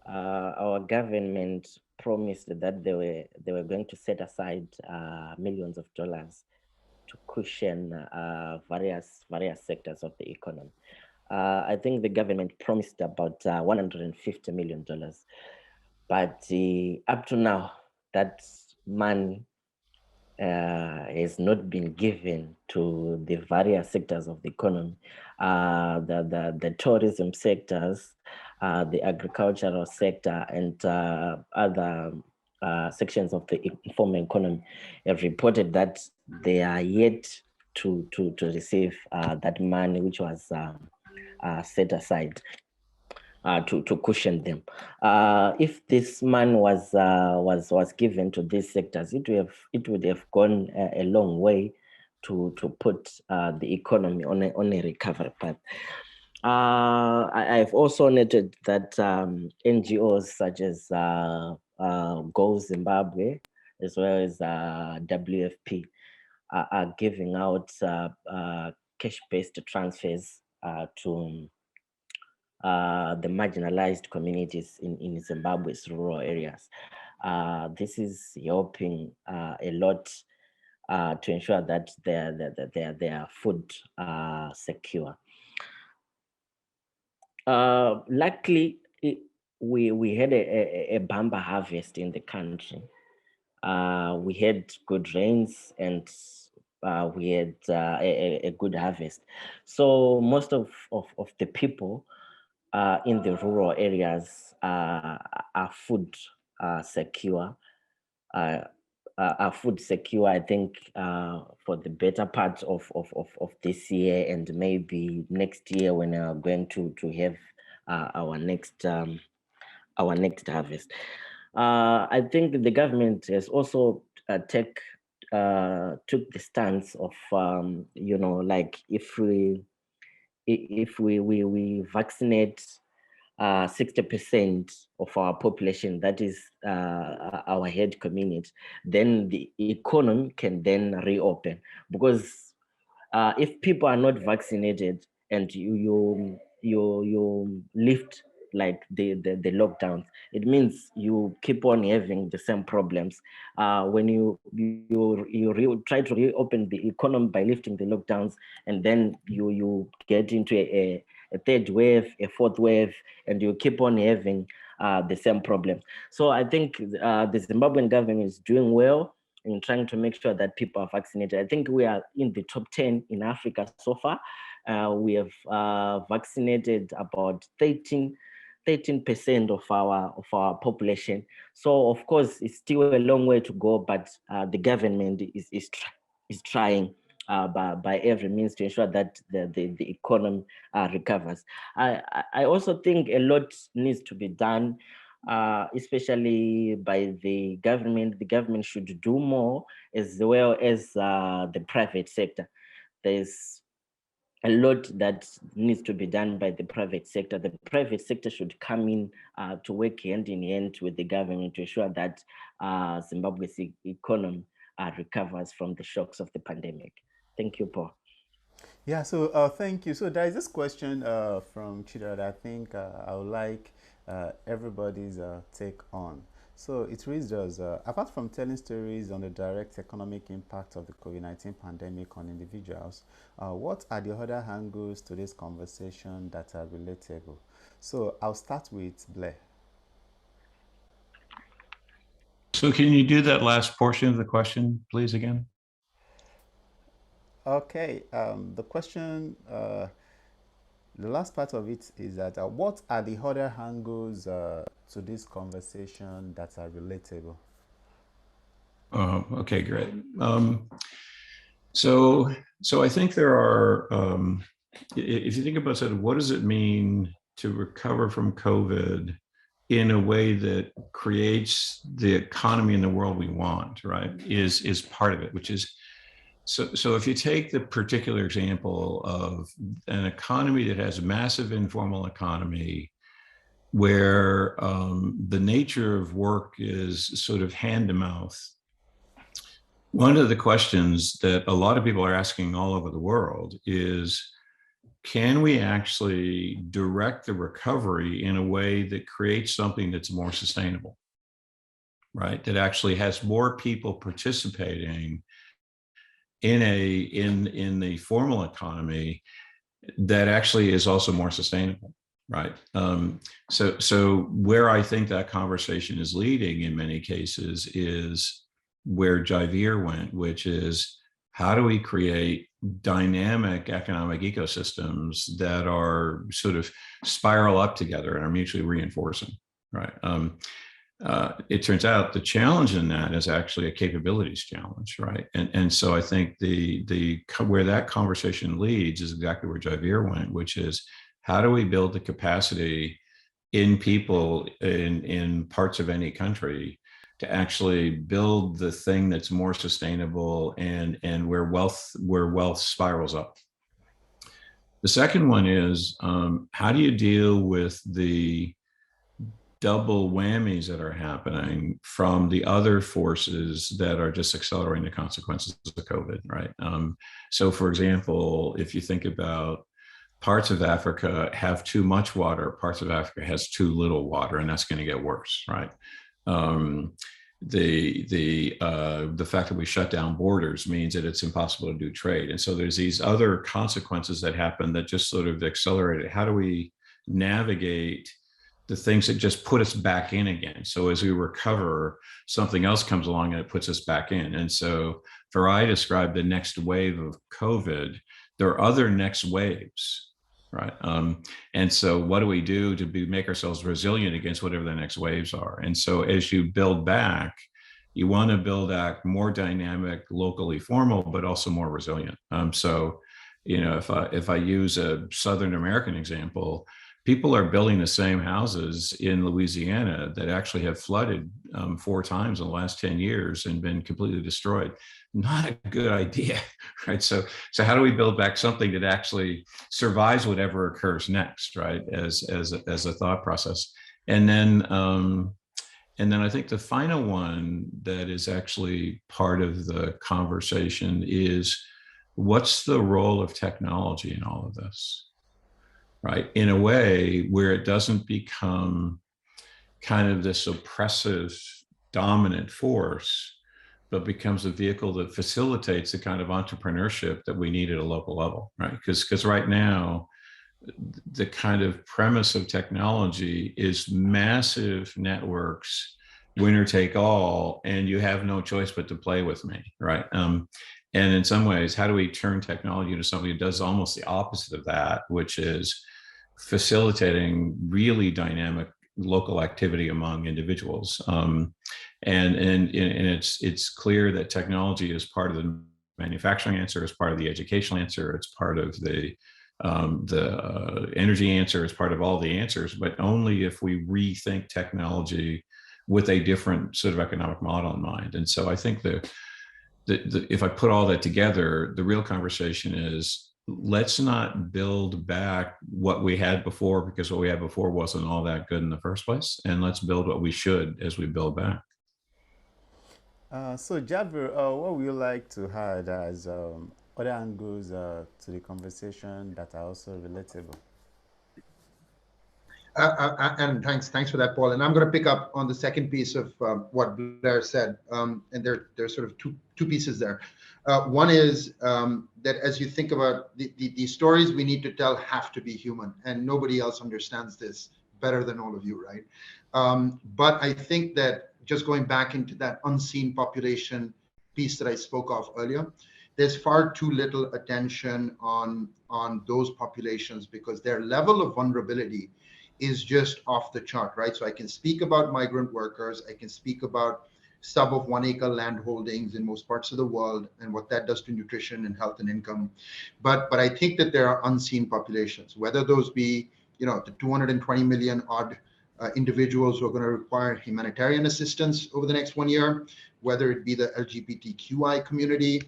our government promised that they were going to set aside millions of dollars cushion various sectors of the economy. I think the government promised about $150 million, but up to now, that money has not been given to the various sectors of the economy. The tourism sectors, the agricultural sector, and other sections of the informal economy have reported that they are yet to receive that money which was set aside to cushion them. If this money was given to these sectors, it would have gone a long way to put the economy on a recovery path. I've also noted that NGOs such as Go Zimbabwe, as well as WFP, are giving out cash-based transfers to the marginalized communities in Zimbabwe's rural areas. This is helping a lot to ensure that their food secure. Luckily, we had a bumper harvest in the country. We had good rains and we had a good harvest. So most of the people in the rural areas are food secure. Are food secure, I think, for the better part of this year and maybe next year when we are going to have our next harvest. I think the government has also took the stance of like if we vaccinate 60% of our population, that is our herd community, then the economy can then reopen. Because if people are not vaccinated and you lift like the lockdowns, it means you keep on having the same problems. When you try to reopen the economy by lifting the lockdowns, and then you get into a third wave, a fourth wave, and you keep on having the same problem. So I think the Zimbabwean government is doing well in trying to make sure that people are vaccinated. I think we are in the top 10 in Africa so far. We have vaccinated about 13% of our population. So of course, it's still a long way to go, but the government is trying by every means to ensure that the economy recovers. I also think a lot needs to be done, especially by the government. The government should do more, as well as the private sector. There's a lot that needs to be done by the private sector. The private sector should come in to work hand in hand with the government to ensure that Zimbabwe's economy recovers from the shocks of the pandemic. Thank you, Paul. Yeah, so thank you. So there is this question from Chida that I think I would like everybody's take on. So it reads as, apart from telling stories on the direct economic impact of the COVID-19 pandemic on individuals, what are the other angles to this conversation that are relatable? So I'll start with Blair. So can you do that last portion of the question, please, again? Okay, the question, the last part of it is that what are the other angles to this conversation that are relatable? Okay, great. So I think there are, if you think about sort of what does it mean to recover from COVID in a way that creates the economy in the world we want, right, is part of it, which is, so if you take the particular example of an economy that has a massive informal economy where the nature of work is sort of hand to mouth, one of the questions that a lot of people are asking all over the world is, can we actually direct the recovery in a way that creates something that's more sustainable, right? That actually has more people participating in the formal economy that actually is also more sustainable, right? So where I think that conversation is leading in many cases is where Jaivir went, which is how do we create dynamic economic ecosystems that are sort of spiral up together and are mutually reinforcing, right? It turns out the challenge in that is actually a capabilities challenge, right? And so I think where that conversation leads is exactly where Jaivir went, which is how do we build the capacity in people in parts of any country to actually build the thing that's more sustainable and where wealth spirals up. The second one is how do you deal with the double whammies that are happening from the other forces that are just accelerating the consequences of COVID, right? So for example, if you think about parts of Africa have too much water, parts of Africa has too little water, and that's going to get worse, right? The fact that we shut down borders means that it's impossible to do trade. And so there's these other consequences that happen that just sort of accelerate it. How do we navigate the things that just put us back in again? So as we recover, something else comes along and it puts us back in. And so for I describe the next wave of COVID, there are other next waves, right? And so what do we do to make ourselves resilient against whatever the next waves are? And so as you build back, you want to build back more dynamic, locally formal, but also more resilient. So, if I use a Southern American example, people are building the same houses in Louisiana that actually have flooded 4 times in the last 10 years and been completely destroyed. Not a good idea, right? So how do we build back something that actually survives whatever occurs next, right? As a thought process, and then I think the final one that is actually part of the conversation is what's the role of technology in all of this, right? In a way where it doesn't become kind of this oppressive, dominant force, but becomes a vehicle that facilitates the kind of entrepreneurship that we need at a local level, right? Because right now, the kind of premise of technology is massive networks, winner take all, and you have no choice but to play with me, right? And in some ways, how do we turn technology into something that does almost the opposite of that, which is facilitating really dynamic local activity among individuals? And it's clear that technology is part of the manufacturing answer, is part of the educational answer, it's part of the energy answer, is part of all the answers, but only if we rethink technology with a different sort of economic model in mind. And so I think if I put all that together, the real conversation is, let's not build back what we had before, because what we had before wasn't all that good in the first place. And let's build what we should as we build back. So Jaivir, what would you like to add as other angles to the conversation that are also relatable? And thanks for that, Paul. And I'm going to pick up on the second piece of what Blair said. And there's sort of two pieces there. One is that as you think about the stories we need to tell have to be human, and nobody else understands this better than all of you, right? But I think that just going back into that unseen population piece that I spoke of earlier, there's far too little attention on those populations because their level of vulnerability is just off the chart, right? So I can speak about migrant workers, I can speak about sub of 1 acre land holdings in most parts of the world and what that does to nutrition and health and income. But I think that there are unseen populations, whether those be, the 220 million odd individuals who are going to require humanitarian assistance over the next 1 year, whether it be the LGBTQI community,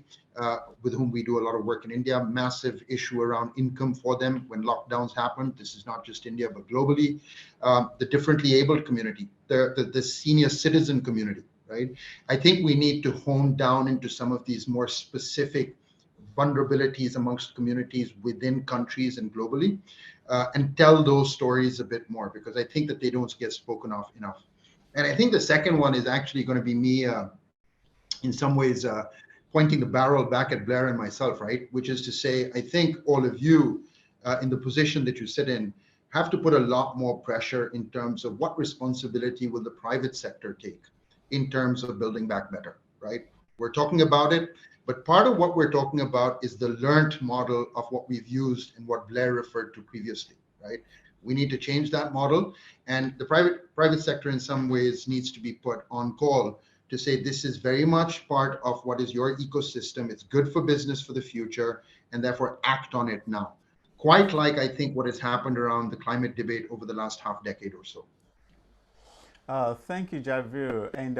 with whom we do a lot of work in India, massive issue around income for them when lockdowns happen. This is not just India, but globally. The differently abled community, the senior citizen community, right? I think we need to hone down into some of these more specific vulnerabilities amongst communities within countries and globally, and tell those stories a bit more, because I think that they don't get spoken of enough. And I think the second one is actually going to be me, in some ways, pointing the barrel back at Blair and myself, right? Which is to say, I think all of you in the position that you sit in have to put a lot more pressure in terms of what responsibility will the private sector take in terms of building back better, right? We're talking about it, but part of what we're talking about is the learned model of what we've used and what Blair referred to previously, right? We need to change that model, and the private sector in some ways needs to be put on call to say this is very much part of what is your ecosystem. It's good for business for the future, and therefore act on it now. Quite like I think what has happened around the climate debate over the last half decade or so. Thank you, Jaivir. And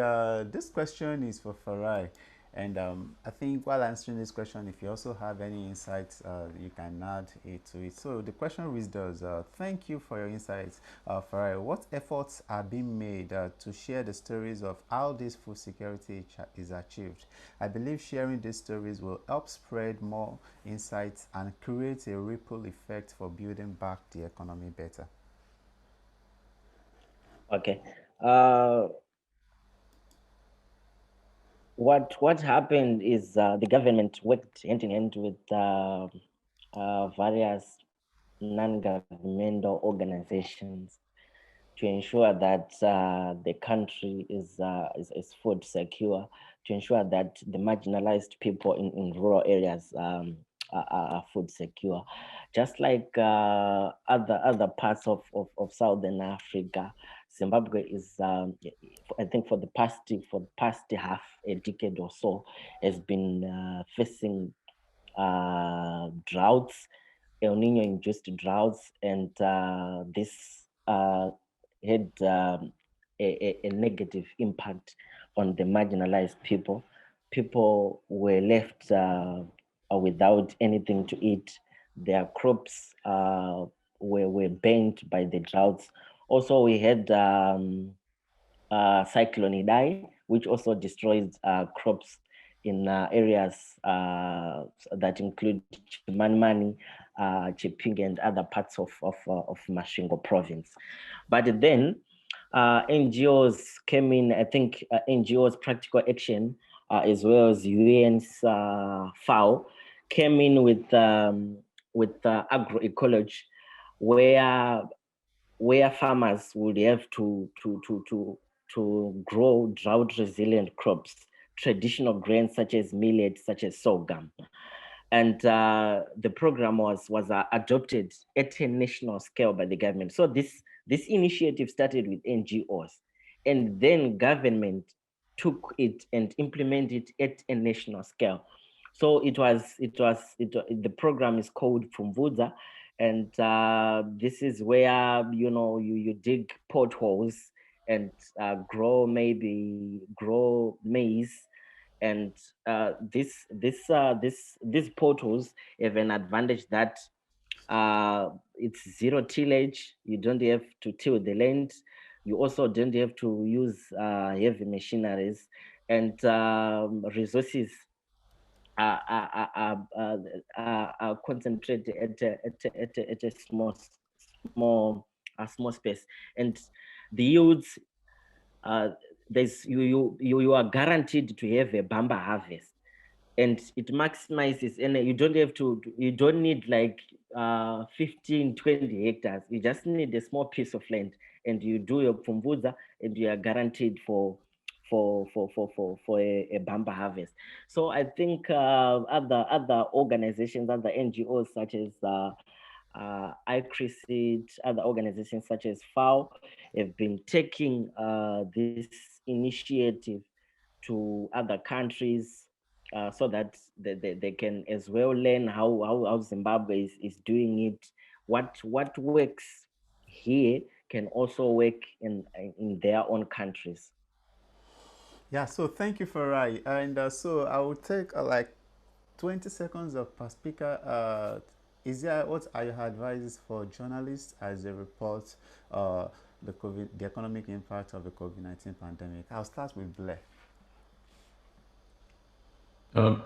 this question is for Farai. And I think while answering this question, if you also have any insights, you can add it to it. So the question reads thus, thank you for your insights, Farai. What efforts are being made to share the stories of how this food security is achieved? I believe sharing these stories will help spread more insights and create a ripple effect for building back the economy better. Okay. What happened is the government worked hand in hand with various non-governmental organizations to ensure that the country is food secure, to ensure that the marginalized people in rural areas are food secure. Just like other parts of Southern Africa, Zimbabwe is, I think, for the past half a decade or so, has been facing droughts, El Nino-induced droughts, and this had a negative impact on the marginalized people. People were left without anything to eat. Their crops were burnt by the droughts. Also, we had Cyclone Idai, which also destroys crops in areas that include Chimanimani, Chipinge, and other parts of Masvingo province. But then NGOs came in. I think NGOs Practical Action, as well as UN's FAO, came in with agroecology, where farmers would have to grow drought-resilient crops, traditional grains such as millet, such as sorghum. And the program was adopted at a national scale by the government. So this initiative started with NGOs, and then government took it and implemented it at a national scale. So the program is called Pfumvudza, and this is where you dig potholes and grow maize, and these potholes have an advantage that it's zero tillage. You don't have to till the land. You also don't have to use heavy machineries, and resources are concentrated at a small space, and the yields, you are guaranteed to have a bumper harvest, and it maximizes, and you don't need like 15, 20 hectares. You just need a small piece of land, and you do your Pfumvudza, and you are guaranteed for a bumper harvest. So I think other organizations, other NGOs such as ICRISID, other organizations such as FAO have been taking this initiative to other countries so that they can as well learn how Zimbabwe is doing it. What works here can also work in their own countries. Yeah, so thank you, Farai. And so I will take like 20 seconds of per speaker. What are your advices for journalists as they report the economic impact of the COVID-19 pandemic? I'll start with Blair.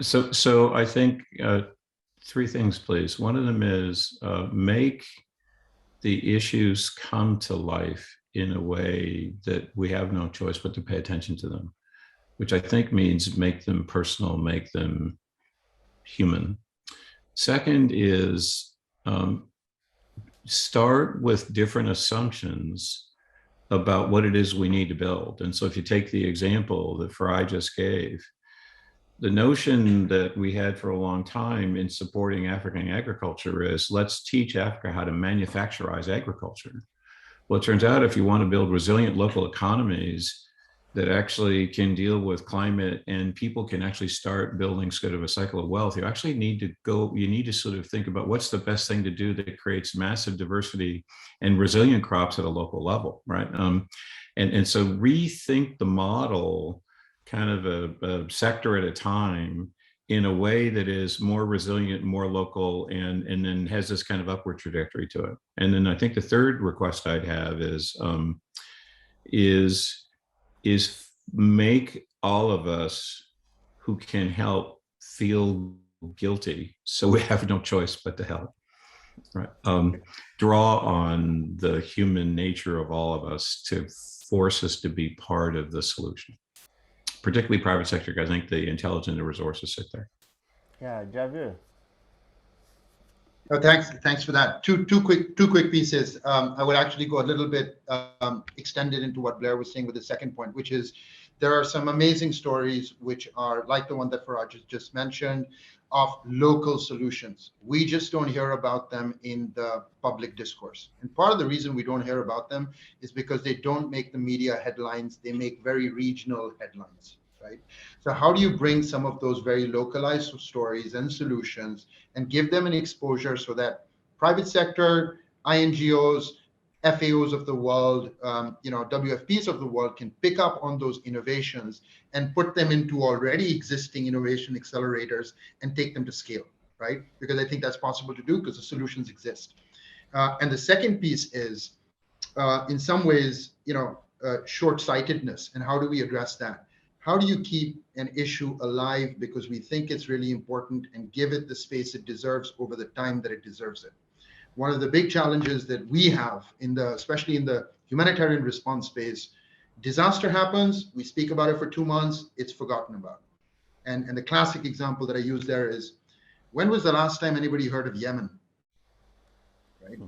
So I think three things, please. One of them is make the issues come to life in a way that we have no choice but to pay attention to them. which I think means make them personal, make them human. Second is start with different assumptions about what it is we need to build. And so if you take the example that Farai just gave, the notion that we had for a long time in supporting African agriculture is let's teach Africa how to manufacturize agriculture. Well, it turns out if you want to build resilient local economies that actually can deal with climate and people can actually start building sort of a cycle of wealth, you actually need to sort of think about what's the best thing to do that creates massive diversity and resilient crops at a local level, right? And so rethink the model kind of a sector at a time in a way that is more resilient, more local, and then has this kind of upward trajectory to it. And then I think the third request I'd have is make all of us who can help feel guilty, so we have no choice but to help. Right? Draw on the human nature of all of us to force us to be part of the solution. Particularly private sector, because I think the intelligence and the resources sit there. Yeah, Jaivir. Oh, thanks for that. Two quick pieces. I would actually go a little bit extended into what Blair was saying with the second point, which is there are some amazing stories which are like the one that Faraj just mentioned of local solutions. We just don't hear about them in the public discourse. And part of the reason we don't hear about them is because they don't make the media headlines. They make very regional headlines, right? So how do you bring some of those very localized stories and solutions and give them an exposure so that private sector, INGOs, FAOs of the world, WFPs of the world can pick up on those innovations and put them into already existing innovation accelerators and take them to scale, right? Because I think that's possible to do because the solutions exist. And the second piece is, in some ways, short-sightedness. And how do we address that? How do you keep an issue alive because we think it's really important and give it the space it deserves over the time that it deserves it? One of the big challenges that we have especially in the humanitarian response space, disaster happens, we speak about it for 2 months, it's forgotten about. And the classic example that I use there is, when was the last time anybody heard of Yemen? Right?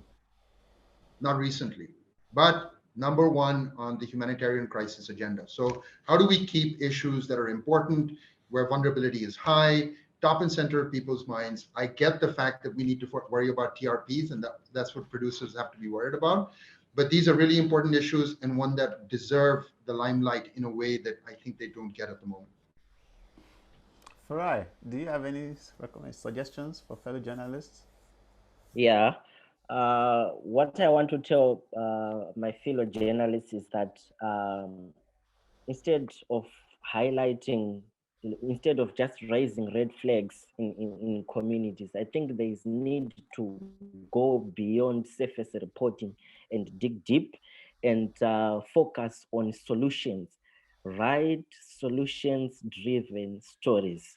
Not recently, but number one on the humanitarian crisis agenda. So how do we keep issues that are important, where vulnerability is high, top and center of people's minds? I get the fact that we need to worry about TRPs, and that's what producers have to be worried about. But these are really important issues and one that deserve the limelight in a way that I think they don't get at the moment. Farai, do you have any suggestions for fellow journalists? Yeah. What I want to tell my fellow journalists is that instead of just raising red flags in communities, I think there is need to go beyond surface reporting and dig deep and focus on solutions, write solutions-driven stories.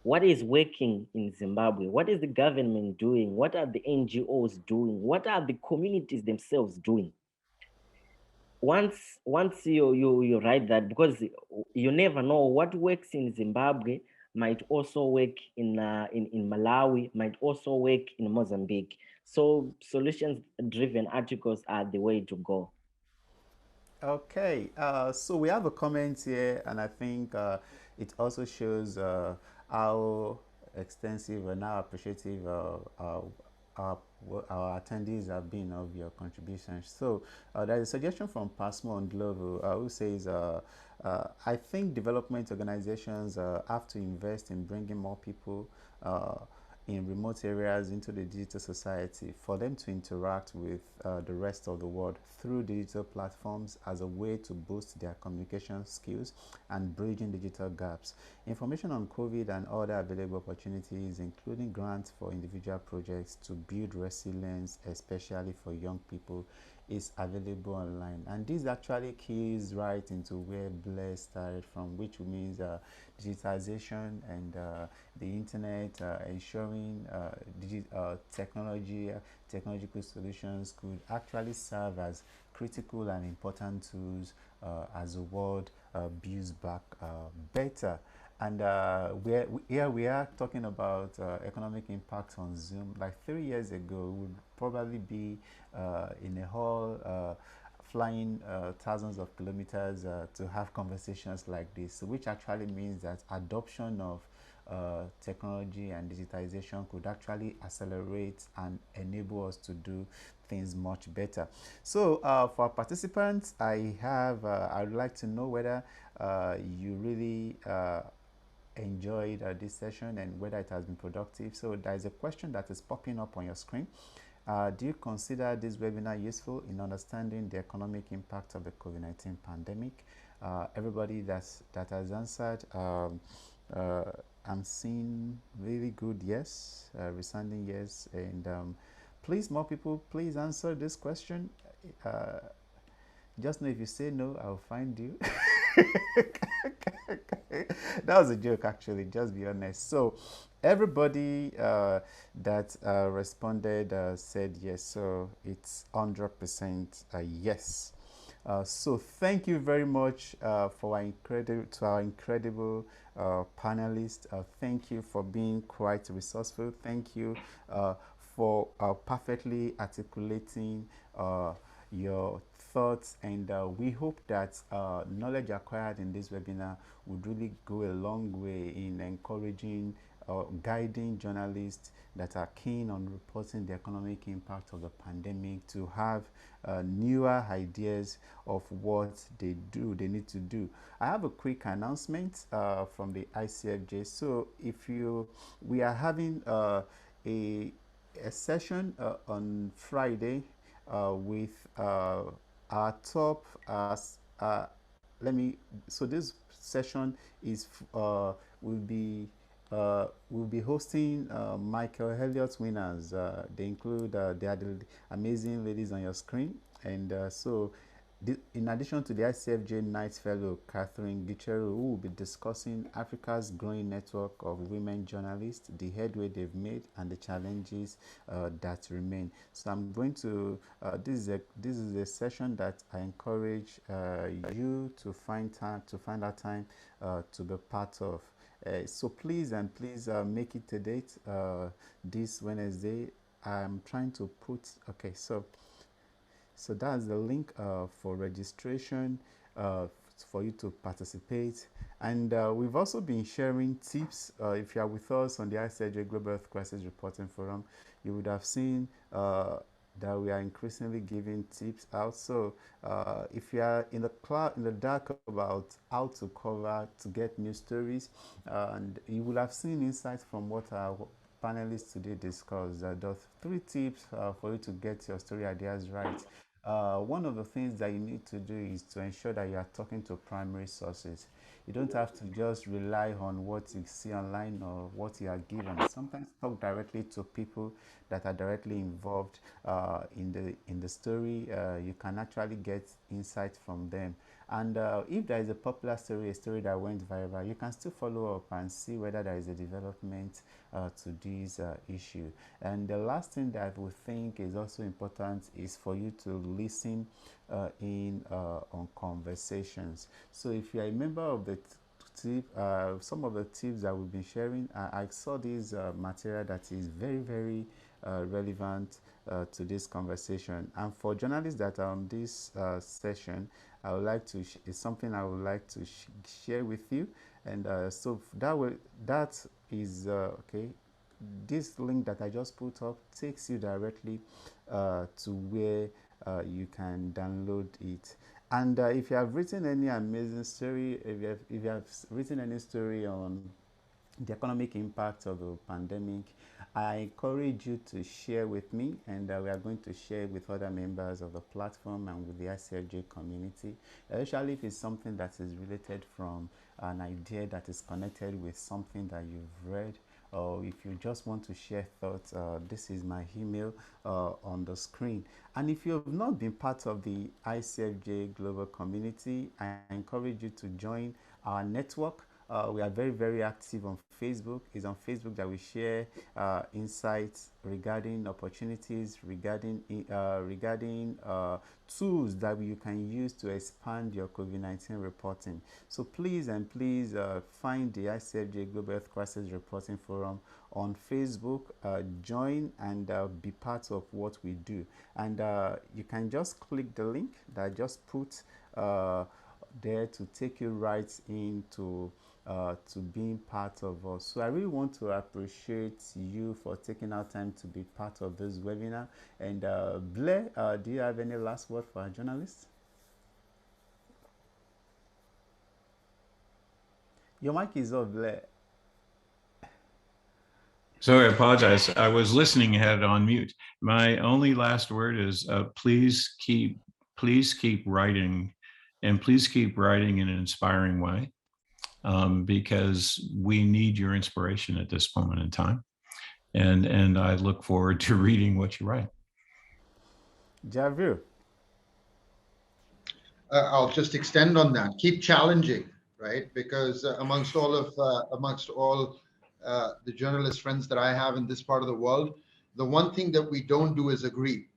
What is working in Zimbabwe? What is the government doing? What are the NGOs doing? What are the communities themselves doing? Once you write that, because you never know what works in Zimbabwe might also work in Malawi, might also work in Mozambique. So solutions-driven articles are the way to go. Okay, so we have a comment here, and I think it also shows how extensive and how appreciative our attendees have been of your contributions. So there's a suggestion from Pasmo on Global who says, I think development organizations have to invest in bringing more people in remote areas into the digital society for them to interact with the rest of the world through digital platforms as a way to boost their communication skills and bridging digital gaps. Information on COVID and other available opportunities, including grants for individual projects to build resilience, especially for young people, is available online. And this actually keys right into where Blair started from, which means digitization and the internet, ensuring technological solutions could actually serve as critical and important tools as the world builds back better. And here we are talking about economic impact on Zoom. Like 3 years ago, we would probably be in a hall flying thousands of kilometers to have conversations like this, which actually means that adoption of technology and digitization could actually accelerate and enable us to do things much better. So for participants, I would like to know whether you really enjoyed this session and whether it has been productive. So there is a question that is popping up on your screen. Do you consider this webinar useful in understanding the economic impact of the COVID-19 pandemic? Everybody that has answered, I'm seeing really good yes, resounding yes, and please, more people, please answer this question. Just know if you say no, I'll find you. That was a joke, actually, just be honest. So everybody that responded said yes, so it's 100% yes. So thank you very much for our incredible panelists. Thank you for being quite resourceful. Thank you for perfectly articulating your thoughts, and we hope that knowledge acquired in this webinar would really go a long way in encouraging guiding journalists that are keen on reporting the economic impact of the pandemic to have newer ideas of what they need to do. I have a quick announcement from the ICFJ. So if we are having a session on Friday with our top so this session is we'll be hosting Michael Elliott winners. They include they are the amazing ladies on your screen, and in addition to the ICFJ Knight Fellow Catherine Gicheru, who will be discussing Africa's growing network of women journalists, the headway they've made, and the challenges that remain. So I'm going to this is a session that I encourage you to find out time to be part of. So please make it a date this Wednesday. I'm trying to put so that's the link for registration for you to participate. And we've also been sharing tips. If you are with us on the ICFJ Global Health Crisis Reporting Forum, you would have seen that we are increasingly giving tips out. So if you are in the dark about how to get news stories, and you will have seen insights from what our panelists today discussed. There are 3 tips for you to get your story ideas right. One of the things that you need to do is to ensure that you are talking to primary sources. You don't have to just rely on what you see online or what you are given. Sometimes talk directly to people that are directly involved in the story. You can actually get insight from them. And if there is a popular story, a story that went viral, you can still follow up and see whether there is a development to this issue. And the last thing that we think is also important is for you to listen on conversations. So if you are a member of the some of the tips that we've been sharing, I saw this material that is very, very relevant to this conversation. And for journalists that are on this session, I would like to it's something I would like to share with you. And so that is okay. This link that I just put up takes you directly to where you can download it. And if you have written any amazing story, if you have written any story on the economic impact of the pandemic, I encourage you to share with me, and we are going to share with other members of the platform and with the ICFJ community, especially if it's something that is related from an idea that is connected with something that you've read or if you just want to share thoughts, this is my email on the screen. And if you have not been part of the ICFJ Global community, I encourage you to join our network. We are very, very active on Facebook. It's on Facebook that we share insights regarding opportunities, regarding tools that you can use to expand your COVID-19 reporting. So please and please find the ICFJ Global Health Crisis Reporting Forum on Facebook, join and be part of what we do. And you can just click the link that I just put there to take you right into to being part of us. So I really want to appreciate you for taking our time to be part of this webinar. And Blair, do you have any last word for our journalists? Your mic is off, Blair. Sorry, I apologize. I was listening, had it on mute. My only last word is please keep writing, and please keep writing in an inspiring way. Because we need your inspiration at this moment in time. And I look forward to reading what you write. Jaivir. I'll just extend on that. Keep challenging, right? Because amongst all the journalist friends that I have in this part of the world, the one thing that we don't do is agree.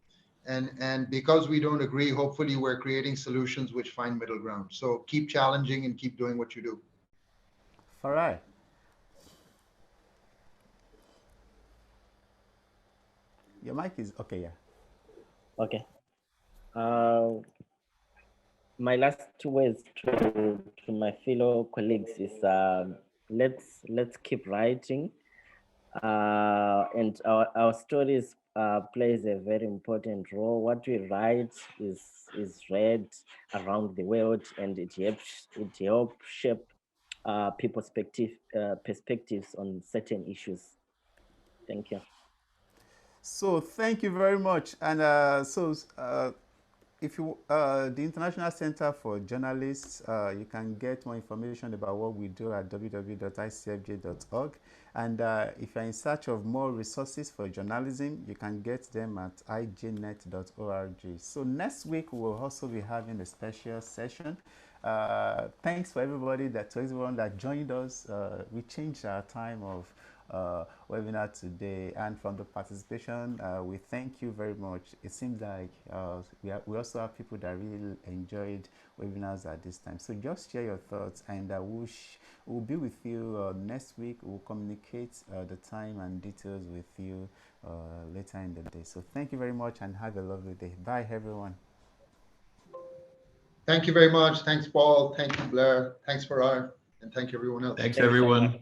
And because we don't agree, hopefully we're creating solutions which find middle ground. So keep challenging and keep doing what you do. All right. Your mic is okay, yeah. Okay. My last two words to my fellow colleagues is let's keep writing, and our stories plays a very important role. What we write is read around the world, and it helps shape people's perspectives on certain issues. Thank you. So thank you very much. And if you the International Center for Journalists, you can get more information about what we do at www.icfj.org. And if you're in search of more resources for journalism, you can get them at ijnet.org. So next week we will also be having a special session. Thanks for everybody to everyone that joined us. We changed our time of webinar today, and from the participation, we thank you very much. It seems like we also have people that really enjoyed webinars at this time. So just share your thoughts, and we'll be with you next week. We'll communicate the time and details with you later in the day. So thank you very much and have a lovely day. Bye, everyone. Thank you very much. Thanks, Paul. Thank you, Blair. Thanks, Farrar. And thank you, everyone else. Thanks, everyone.